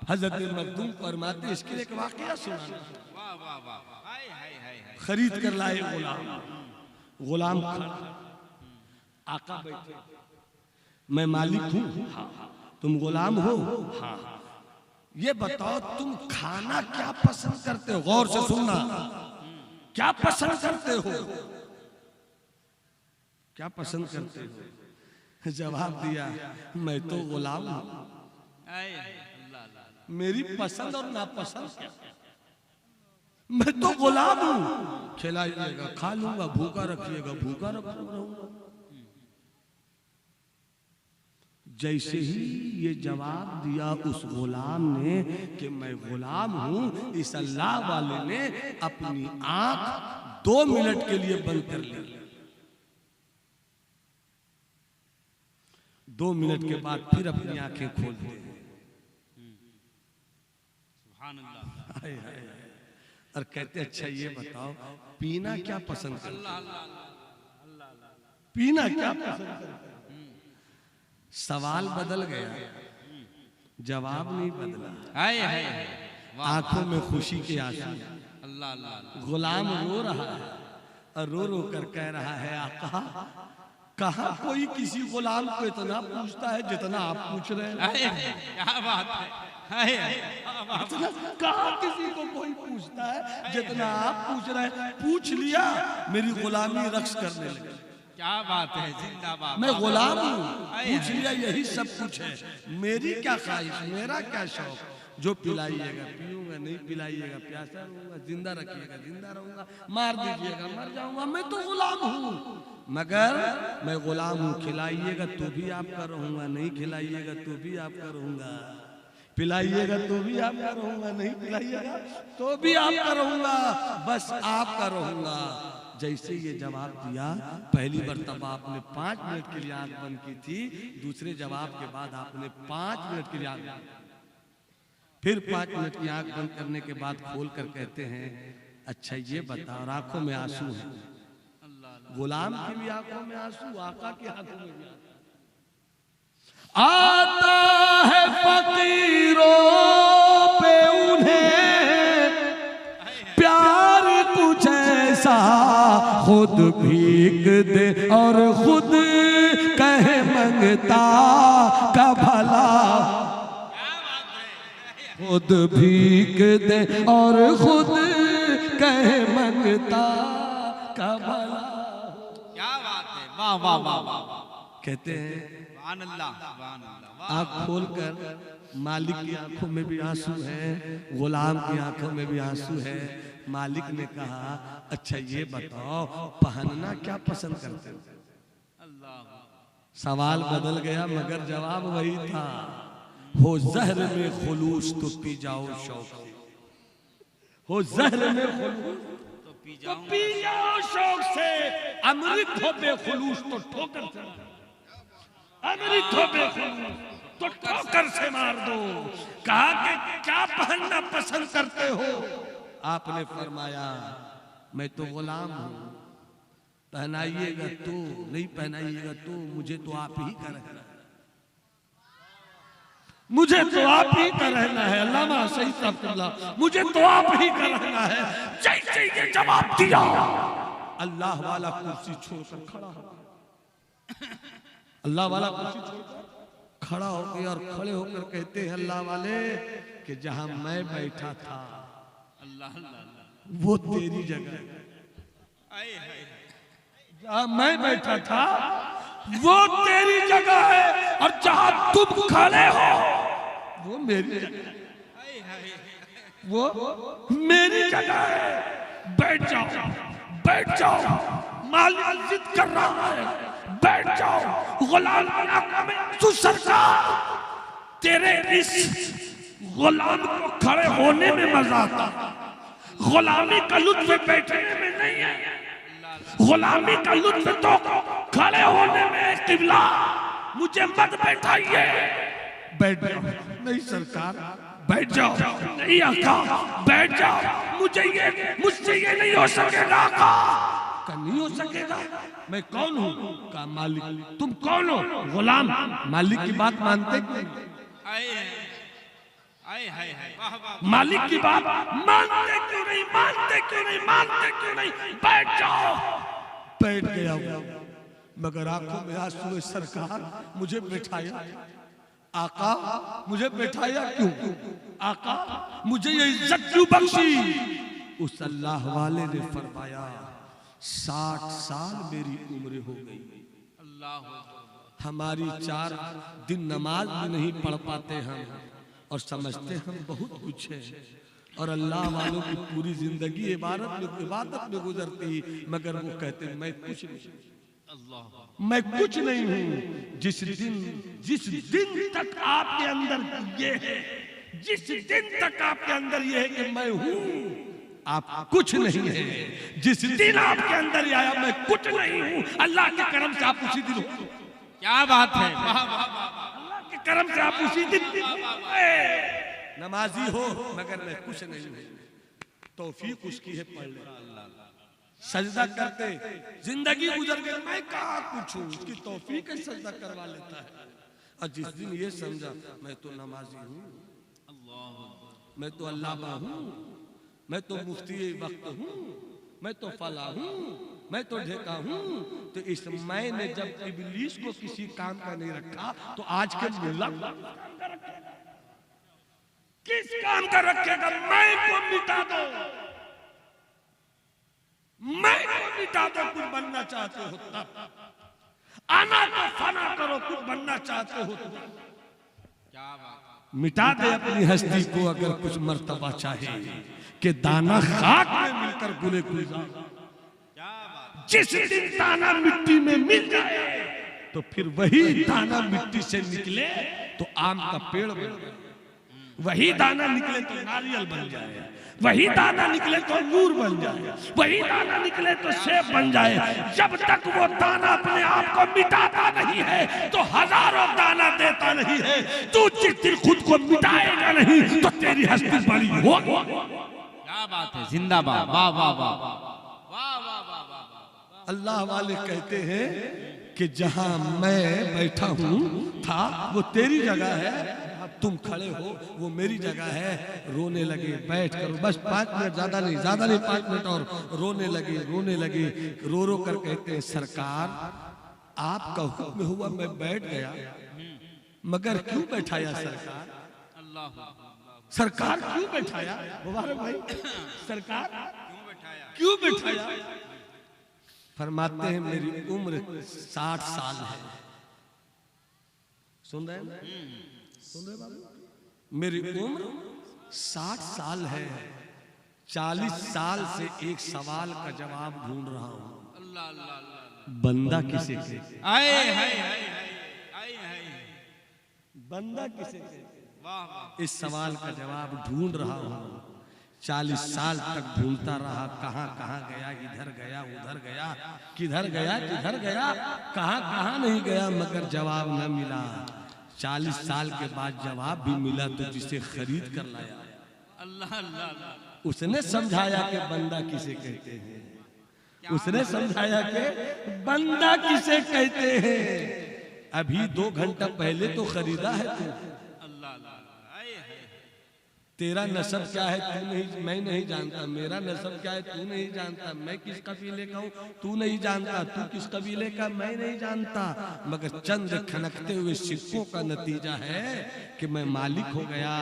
हजरत मखदूम फरमाते, इसके लिए एक वाकया सुनाना। खरीद कर लाए गुलाम, गुलाम आका बैठे, मैं मालिक हूं, तुम गुलाम हो, ये बताओ तुम खाना क्या पसंद करते हो? गौर से सुनना, क्या पसंद करते हो? क्या पसंद करते हो? जवाब दिया, मैं तो गुलाम हूं, मेरी पसंद और नापसंद क्या? मैं तो गुलाम हूं, खिलाइएगा खा लूंगा, भूखा रखिएगा भूखा रहूंगा। जैसे ही ये जवाब दिया उस गुलाम ने कि मैं गुलाम हूं, इस अल्लाह वाले ने अपनी आंख 2 मिनट के लिए बंद कर ली। 2 मिनट के बाद फिर अपनी आंखें खोल दी। हाय हाय। और कहते अच्छा ये बताओ पीना क्या पसंद करते हो? पीना क्या पसंद करते हो? सवाल बदल गया, जवाब नहीं बदला। हाय हाय। आंखों में खुशी के आंसू। अल्लाह अल्लाह। गुलाम रो रहा है और रो रो कर कह रहा है आका, कहाँ कोई किसी गुलाम को इतना पूछता है जितना आप पूछ रहे हैं। हाय हाय, क्या बात है। हाय हाय, कहाँ किसी को कोई पूछता है जितना आप पूछ रहे हैं। पूछ लिया, मेरी गुलामी रक्स करने लगी। क्या बात है, जिंदाबाद। मैं गुलाम हूँ, पूछ लिया, यही सब कुछ है। मेरी क्या ख्वाहिश, मेरा क्या शौक, जो पिलाइएगा पीऊंगा, नहीं पिलाइएगा प्यासा रहूंगा, जिंदा रखिएगा जिंदा रहूंगा, मार दीजिएगा मर जाऊंगा, मैं तो गुलाम हूँ। मगर मैं गुलाम हूँ, खिलाइएगा तो भी आपका रहूंगा, नहीं खिलाइएगा तो भी आपका रहूंगा, पिलाइएगा तो भी आपका रहूंगा, नहीं पिलाइएगा तो भी आपका रहूंगा, बस आपका रहूंगा। जैसे ये जवाब दिया, पहली मर्तबा आपने 5 मिनट के लिए आंख बंद की थी, दूसरे जवाब के बाद आपने 5 मिनट के लिए आंख, फिर 5 मिनट की आंख बंद करने के बाद खोल कर कहते हैं अच्छा ये बताओ, और आंखों में आंसू है, गुलाम की भी आंखों में आंसू, आका की आंखों में भी आता है फकीरों पे उन्हें प्यार कुछ ऐसा, खुद भीख दे और खुद कहे मंगता का भला, खुद भीख दे और खुद कहे मंगता का भला। क्या बात है, वाह वाह वाह वाह। कहते हैं अल्लाह आँख खोलकर मालिक की आंखों में भी आंसू है, गुलाम की आंखों में भी आंसू है। मालिक ने कहा अच्छा ये बताओ पहनना क्या पसंद करते हो? सवाल बदल गया मगर जवाब वही था, हो जहर में खुलूस तो पी जाओ शौक से, हो जहर में खुलूस तो पी जाओ शौक से, अमृत हो बेखुलूस तो ठोकर से, अमृत हो बेखुलूस तो ठोकर से मार दो। कहा कि क्या पहनना पसंद करते हो? आपने फरमाया मैं तो गुलाम हूं, पहनाइएगा तो, नहीं पहनाइएगा तो, मुझे तो आप ही का रहना है, मुझे तो आप ही का रहना है। अल्लामा सही साहब, मुझे तो आप ही का रहना है। जैसे ये जवाब दिया, अल्लाह वाला कुर्सी छोड़कर खड़ा हो, अल्लाह वाला कुर्सी छोड़कर खड़ा हो गया और खड़े होकर कहते हैं अल्लाह वाले कि जहां मैं बैठा था वो तेरी जगह है, जहां मैं बैठा था वो तेरी जगह है, और जहां तुम खड़े हो वो मेरी जगह है, वो मेरी जगह है। बैठ जाओ बैठ जाओ, मालिक जिद कर रहा है, बैठ जाओ। गुलाम तू सरकार, तेरे इस गुलाम को खड़े होने में मजा आता, गुलामी का लुत्फ बैठने में नहीं है, गुलामी का लुत्फ तो खड़े होने में। किबला मुझे मत बैठाइए, बैठ जाओ। नहीं सरकार बैठ जाओ, नहीं आका बैठ जाओ, मुझसे ये नहीं हो सकेगा आका। नहीं हो सकेगा, मैं कौन हूँ? का मालिक। तुम कौन हो? गुलाम। मालिक की बात मानते क्यों? मालिक की बात मानते क्यों नहीं? मानते क्यों नहीं? मानते क्यों नहीं? बैठ जाओ। बैठ गया मगर आंखों में आंसू है। सरकार मुझे बैठाया, आका मुझे बैठाया क्यों? आका मुझे ये इज्जत क्यों बख्शी? उस अल्लाह वाले ने फरमाया 60 साल मेरी उम्र हो गई, हमारी 4 दिन नमाज भी नहीं पढ़ पाते हम, और समझते हम बहुत कुछ है। और अल्लाह वालों की पूरी जिंदगी इबादत में गुजरती, मगर वो कहते मैं कुछ नहीं, मैं कुछ नहीं हूं। जिस दिन तक आपके अंदर ये है, जिस दिन तक आपके अंदर ये है कि मैं हूं, आप कुछ नहीं है। जिस दिन आपके अंदर आया मैं कुछ नहीं हूं, अल्लाह के करम से आप उसी दिन हो। क्या बात है, वाह वाह वाह, अल्लाह के करम से आप उसी दिन नमाजी हो, मगर मैं कुछ नहीं हूं। तौफीक उसकी है पढ़ ले, सजदा करते जिंदगी गुजर गई, मैं कहाँ कुछ हूँ, उसकी तौफीक है सजदा करवा लेता है। और जिस दिन ये समझा मैं तो नमाजी हूँ, मैं तो अल्लामा हूँ, मैं तो मुफ्ती वक्त हूँ, मैं तो फला हूँ, मैं तो ढेका हूँ, तो इस मैं ने जब इब्लीस को किसी काम का नहीं रखा, तो आज के मुल्ला किस काम का रखेगा? मैं को मिटा दो, मैं को मिटा दो, कुछ बनना चाहते हो तब, आना तो फना करो, कुछ बनना चाहते हो तो क्या बात, मिटा दे अपनी हस्ती को अगर कुछ मर्तबा चाहे, कि दाना खाक में मिलकर गुले गुलजार। जिस दिन दाना मिट्टी में मिल जाए तो फिर वही दाना मिट्टी से निकले तो आम का पेड़ बन जाए, वही दाना निकले तो नारियल बन जाए, वही दाना निकले तो अंगूर बन जाए, वही दाना निकले तो सेब बन जाए। जब तक वो दाना अपने आप को मिटाता नहीं है तो हजारों दाना देता नहीं है। तू जिस दिन खुद को मिटाएगा नहीं तो तेरी हस्ती बड़ी होगी। क्या बात है, जिंदाबाद, वाह वाह वाह वाह वाह वाह वाह वाह। अल्लाह वाले कहते हैं कि जहां मैं बैठा हूं था वो तेरी जगह है, अब तुम खड़े हो वो मेरी जगह है। रोने लगे, बैठ करो, बस 5 मिनट, ज्यादा नहीं 5 मिनट और रोने लगे, रो रो कर कहते हैं सरकार आपका हुक्म हुआ मैं बैठ गया, मगर क्यों बैठाया सरकार? सरकार क्यों बैठाया? मुबारक भाई, सरकार क्यों बैठाया? फरमाते हैं मेरी उम्र 60 साल है। सुन रहे हैं? सुन रहे बाबू? मेरी उम्र 60 साल है, 40 साल से एक सवाल का जवाब ढूंढ रहा हूं, बंदा किसे कहते? आए हाय हाय हाय हाय, बंदा किसे कहते? वाह वाह, इस सवाल का जवाब ढूंढ रहा हूं। 40 साल तक ढूंढता रहा, कहां कहां गया, इधर गया उधर गया, किधर गया, कहां नहीं गया, मगर जवाब न मिला। 40 साल के बाद जवाब भी मिला तो जिसे खरीद कर लाया, अल्लाह अल्लाह, उसने समझाया कि बंदा किसे कहते हैं, उसने समझाया कि बंदा किसे कहते हैं। अभी 2 घंटा पहले तो खरीदा है तू, तेरा नसब क्या है तू नहीं, मैं नहीं जानता, मेरा नसब क्या है तू नहीं जानता, मैं किस कबीले का हूँ तू नहीं जानता, तू किस कबीले का मैं नहीं जानता, मगर चंद खनकते हुए सिक्कों का नतीजा है कि मैं मालिक हो गया,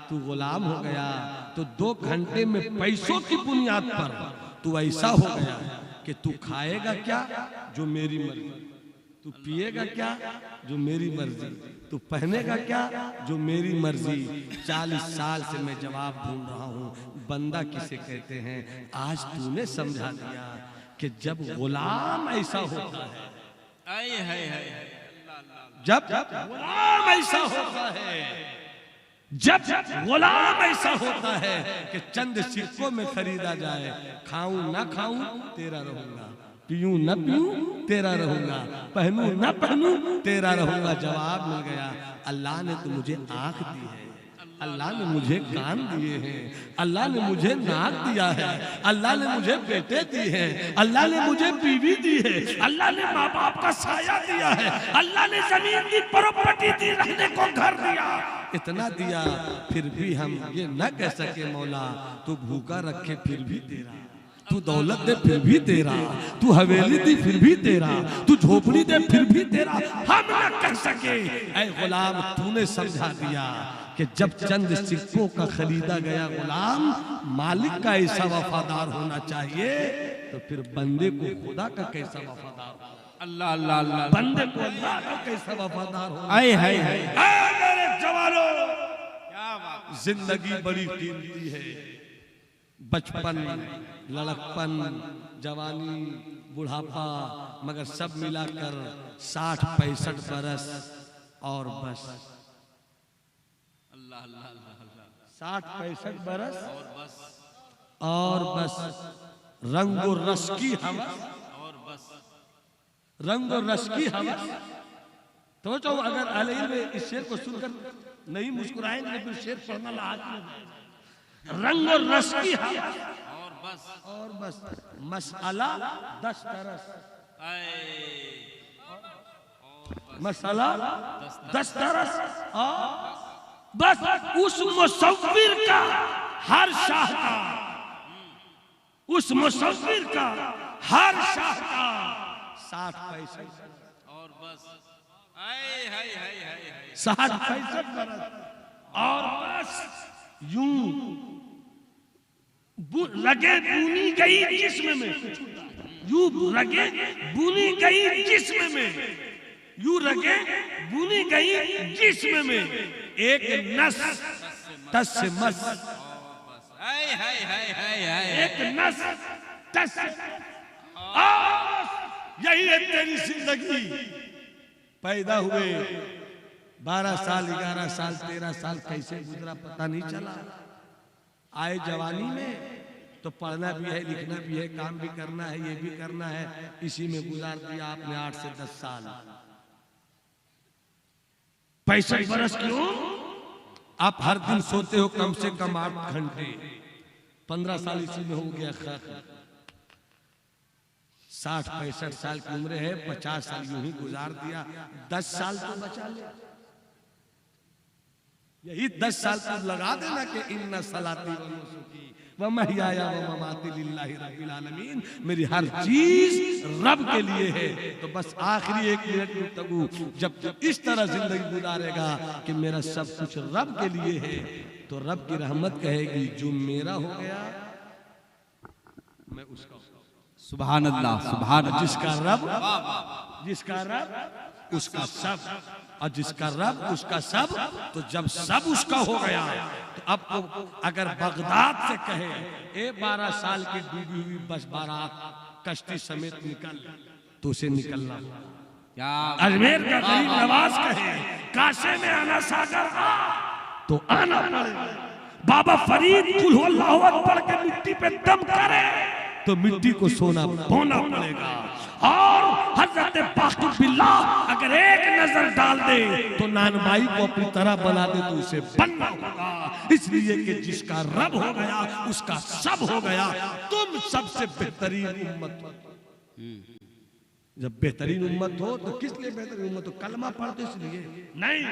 तू गुलाम हो गया। तो 2 घंटे में पैसों की बुनियाद पर तू ऐसा हो गया कि तू खाएगा क्या जो मेरी मर्जी, तू पिएगा क्या जो मेरी मर्जी, तू पहनेगा क्या जो मेरी मर्जी। 40 साल से मैं जवाब ढूंढ रहा हूँ बंदा किसे कहते हैं। आज तूने समझा दिया कि जब गुलाम ऐसा होता है, आए हाय हाय, जब गुलाम ऐसा होता है, जब गुलाम ऐसा होता है कि चंद सिक्कों में खरीदा जाए, खाऊं ना खाऊं तेरा रहूंगा, पीऊं न पीऊं तेरा रहूंगा, पहनूं न पहनूं तेरा रहूंगा। जवाब मिल गया, अल्लाह ने तो मुझे आंख दी है, अल्लाह ने मुझे कान दिए हैं, अल्लाह ने मुझे नाक दिया है, अल्लाह ने मुझे बेटे दिए हैं, अल्लाह ने मुझे बीवी दी है, अल्लाह ने माँ बाप का साया दिया है, अल्लाह ने जमीन की प्रॉपर्टी दी, रहने को घर दिया, इतना दिया, फिर भी हम ये न कह सके मौला तू भूखा रखे फिर भी तेरा, तू दौलत दे फिर भी तेरा, तू हवेली दी फिर भी तेरा, तू झोपड़ी दे फिर भी तेरा, हम न कह सके। ऐ गुलाम तूने समझा दिया कि जब चंद सिक्कों का खरीदा गया गुलाम मालिक का ऐसा वफादार होना चाहिए, तो फिर बंदे को खुदा का कैसा वफादार हो, अल्लाह अल्लाह अल्लाह, बंदे को अल्लाह का कैसा वफादार हो। आए हाय हाय, मेरे जवानों, क्या बात, जिंदगी बड़ी कीमती है, बचपन, लड़कपन, जवानी, बुढ़ापा, मगर सब मिलाकर 60-65 बरस और बस। अल्लाह अल्लाह अल्लाह अल्लाह 60-65 बरस और बस और बस। रंग और रस की हवस, और बस रंग और रस की हवस। तो अगर अहले इल्म इस शेर को सुनकर नहीं मुस्कुराएंगे फिर शेर पढ़ना लाज़िम है। रंग और रस की हवस और बस और बस। मसला 10 तरस, आए मसला 10 तरस और बस। उस मुसव्विर का हर शाहकार, उस मुसव्विर का हर शाहकार 60-65 और बस आए हाय हाय हाय हाय 60-65 बरस और बस। यूं रगे बुनी गई जिस्म में, यूं रगे बुनी गई जिस्म में, यूं रगे बुनी गई जिस्म में एक नस तस से मस, हाय हाय हाय हाय हाय एक नस तस से यही है तेरी जिंदगी। पैदा हुए 12 साल, 11 साल, 13 साल कैसे गुजरा पता नहीं चला। आए जवानी में तो पढ़ना भी है, लिखना भी है, काम भी करना है, ये भी करना है, इसी में गुजार दिया आपने 8 से 10 साल। 65 बरस की उम्र, आप हर दिन सोते हो कम से कम 8 घंटे। 15 साल इसी में हो गया खत्म। 60-65 साल की उम्र है, 50 साल यूं ही गुजार दिया। 10 साल तो बचा ले, यही 10 साल तो लगा देना कि इन्ना सलाती व नुसुकी व महयाया व ममाती लिल्लाहि रब्बिल आलमीन। मेरी हर चीज रब के लिए है। तो बस आखिरी 1 मिनट में तगू जब इस तरह जिंदगी गुजारेगा कि मेरा सब कुछ रब के लिए है, तो रब की रहमत कहेगी जो मेरा हो गया मैं उसका। सुभान अल्लाह, सुभान अल्लाह। जिसका रब उसका सब, और जिसका रब उसका सब। तो जब सब उसका हो गया तो अब तो अगर बगदाद से कहे 12 साल की डूबी हुई बस बारात कश्ती समेत निकल, तो उसे निकलना होगा। क्या अजमेर का गरीब नवाज कहे काशे में आना सागर तो आना पड़ेगा। बाबा फरीद कुल हु अल्लाहु अकबर के मिट्टी पे दम करे तो मिट्टी को सोना बोना पड़ेगा। और हजरत बाकी बिल्लाह अगर एक नजर डाल दे तो नानबाई को अपनी तरह बना दे तो उसे बनना होगा। इसलिए कि जिसका रब हो गया उसका सब हो गया। तुम सबसे बेहतरीन उम्मत हो। जब बेहतरीन उम्मत हो तो किस लिए बेहतरीन उम्मत हो? कलमा पढ़ते इसलिए नहीं,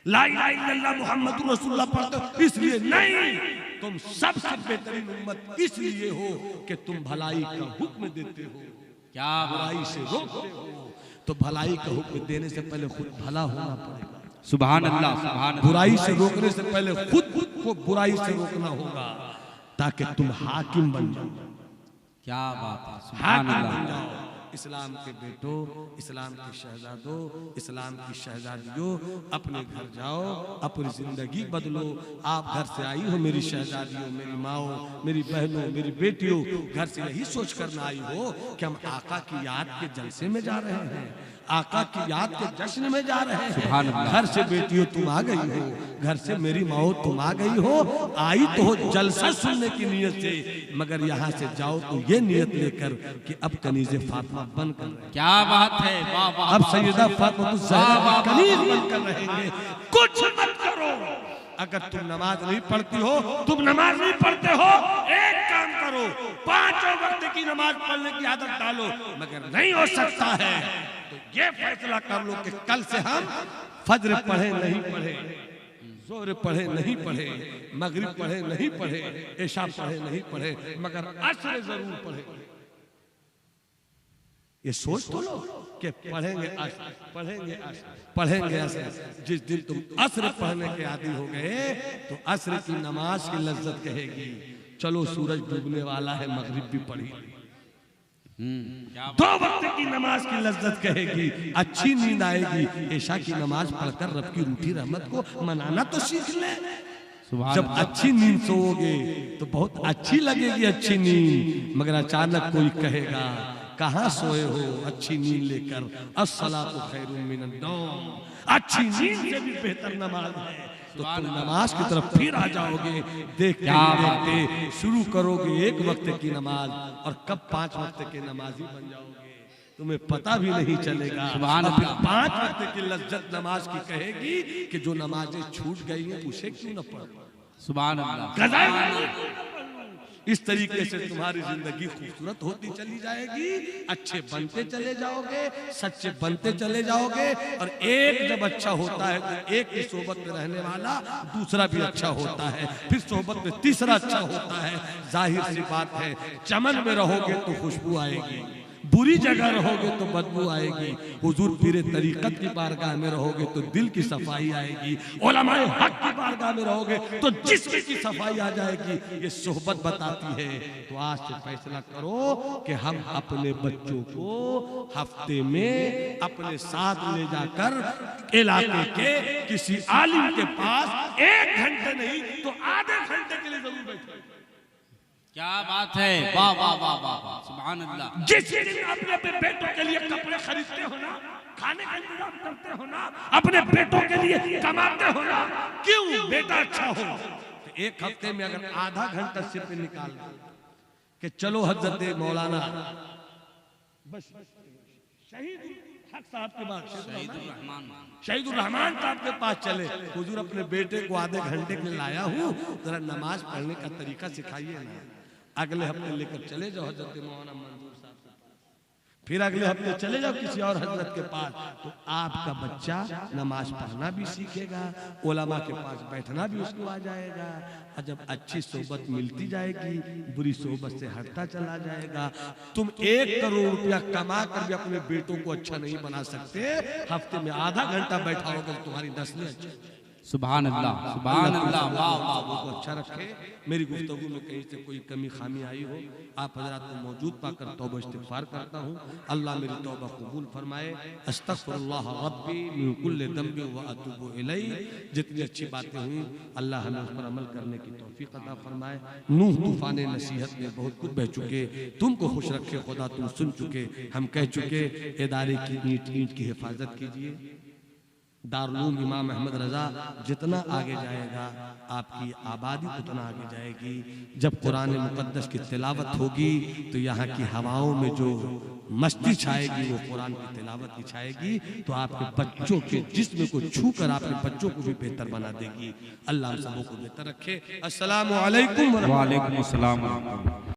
ला इलाहा इल्लल्लाह मुहम्मदुर रसूलुल्लाह पढ़ते इसलिए नहीं। तुम सबसे बेहतरीन उम्मत इसलिए हो कि तुम भलाई का हुक्म देते हो, क्या बुराई से रोकते हो। तो भलाई का हुक्म देने से पहले खुद भला होना पड़ेगा। सुभान अल्लाह, सुभान अल्लाह। बुराई से रोकने से पहले खुद को बुराई से रोकना होगा ताकि तुम हाकिम बन जाओ। क्या बात है, सुभान हाकिम बन अल्लाह। जाओ। इस्लाम के बेटों, इस्लाम के शहजादों, इस्लाम की शहजादियों, अपने घर जाओ, अपनी जिंदगी बदलो। आप घर से आई हो मेरी शहजादियों, मेरी माओ, मेरी बहनों, मेरी बेटियों, घर से यही सोच कर ना आई हो कि हम आका की याद के जलसे में जा रहे हैं, आका की याद के जश्न में जा रहे हैं। घर से बेटियों तुम आ गई हो, घर से मेरी माओ तुम आ गई हो। आई तो हो जलसा सुनने की नीयत से, मगर यहाँ से जाओ तो ये नियत लेकर कि अब कनीज़े फातिमा बनकर रहेंगे। क्या बात है, वाह वाह। अब सैयदा फातिमा ज़हरा कनीज़ बनकर रहेंगे। कुछ मत करो। अगर तुम नमाज नहीं पढ़ती हो, तुम नमाज नहीं पढ़ते हो, एक काम करो 5 वक्त की नमाज पढ़ने की आदत डालो। मगर नहीं हो सकता है तो ये फैसला कर लो कि कल से हम फज्र पढ़े नहीं पढ़े, जोहर पढ़े नहीं पढ़े, मगरिब पढ़े नहीं पढ़े, इशा पढ़े नहीं पढ़े, मगर असर जरूर पढ़े। ये सोच तो लो कि पढ़ेंगे असर, पढ़ेंगे असर, पढ़ेंगे असर। जिस दिन तुम असर पढ़ने के आदी हो गए तो असर की नमाज की लज्जत कहेगी चलो सूरज डूबने वाला है, मगरिब भी पढ़ी। 2 वक्त की नमाज की लज्जत कहेगी, अच्छी नींद आएगी। इशा की नमाज पढ़कर रब की रूठी रहमत को मनाना तो सीख ले। जब अच्छी नींद सोओगे तो बहुत अच्छी लगेगी अच्छी नींद, मगर अचानक कोई कहेगा कहाँ सोए हो अच्छी नींद लेकर, अस्सलातु खैरुम मिनन नौम, अच्छी नींद से भी बेहतर नमाज है। तो तुम नमाज की तरफ फिर आ जाओगे, देखते देखते शुरू करोगे एक वक्त की नमाज और कब 5 वक्त के नमाजी बन जाओगे तुम्हें पता भी नहीं चलेगा। सुभान और फिर अल्लाह। 5 वक्त की लज्जत नमाज की कहेगी कि जो नमाजें छूट गई हैं उसे क्यों न पढ़ो। सुभान अल्लाह। गज़ाए इस तरीके से तुम्हारी जिंदगी खूबसूरत होती चली जाएगी, अच्छे बनते चले जाओगे, सच्चे बनते चले जाओगे। और एक जब अच्छा होता है तो एक की सोबत में रहने वाला दूसरा भी अच्छा होता है, फिर सोबत में तीसरा अच्छा होता है। जाहिर सी बात है, चमन में रहोगे तो खुशबू आएगी, बुरी जगह रहोगे तो बदबू आएगी। हुजूर पीरे तरीकत की बारगाह में रहोगे तो दिल की सफाई आएगी, उलमाए हक की बारगाह में रहोगे तो जिस्म की सफाई आ जाएगी। ये सोहबत बताती है। तो आज से फैसला करो कि हम अपने बच्चों को हफ्ते में अपने साथ ले जाकर इलाके के किसी आलिम के पास 1 घंटे नहीं तो आधे घंटे के लिए जरूर बैठे। क्या बात है, वाह वाह वाह वाह वाह, सुभान अल्लाह। जिस दिन अपने अपने बेटों के लिए कपड़े खरीदते हो ना, खाने का इंतजाम करते हो ना, अपने बेटों के लिए कमाते हो ना, क्यों बेटा अच्छा हो। तो एक हफ्ते में अगर आधा घंटा सिर्फ निकाल के चलो हजरत मौलाना बस शहीद हक साहब के पास, शहीदुर रहमान साहब के पास चले, हुजूर अपने बेटे को आधे घंटे के लिए लाया हूँ, जरा नमाज पढ़ने का तरीका सिखाइए ना। अगले हफ्ते लेकर चले जाओ हजरत मौलाना मंजूर साहब के पास, फिर अगले हफ्ते चले जाओ किसी और हजरत के पास। तो आपका बच्चा नमाज पढ़ना भी सीखेगा, उलमा के पास बैठना भी उसको आ जाएगा। और जब अच्छी सोबत मिलती जाएगी, बुरी सोबत से हटता चला जाएगा। तुम 1 करोड़ रुपया कमा कर भी अपने बेटों को अच्छा नहीं बना सकते, हफ्ते में आधा घंटा बैठाओगे तो तुम्हारी नस्लें अच्छी। सुभान अल्लाह, सुभान अल्लाह, वाह वाह वाह। को अच्छा रखे। मेरी गुफ्तगू में कहीं से कोई कमी खामी आई हो, आप हजरात को मौजूद पाकर तौबा इस्तिग़फ़ार करता हूँ। अल्लाह मेरी तौबा कबूल फरमाए। अस्तग़फ़िरुल्लाह रब्बी मिन कुल्लि ज़ंबिन व अतूबु इलैह। जितनी अच्छी बातें हुई अल्लाह हमें उस पर अमल करने की तौफ़ीक़ अता फरमाए। नूह तूफ़ान नसीहत में बहुत कुछ बह चुके, तुमको खुश रखे खुदा, तुम सुन चुके, हम कह चुके। इदारे की ईंट की हिफाजत कीजिए। दारुल इमाम अहमद रजा जितना आगे जाएगा आपकी आबादी उतना आगे जाएगी। जब कुरान मुक़द्दस की तिलावत होगी तो यहाँ की हवाओं में जो मस्ती छाएगी वो कुरान की तिलावत की छाएगी, तो आपके बच्चों के जिस्म को छू कर आपके बच्चों को भी बेहतर बना देगी। अल्लाह हम सबों को बेहतर रखे। अस्सलामु अलैकुम व रहमतुल्लाह। वालेकुम अस्सलाम।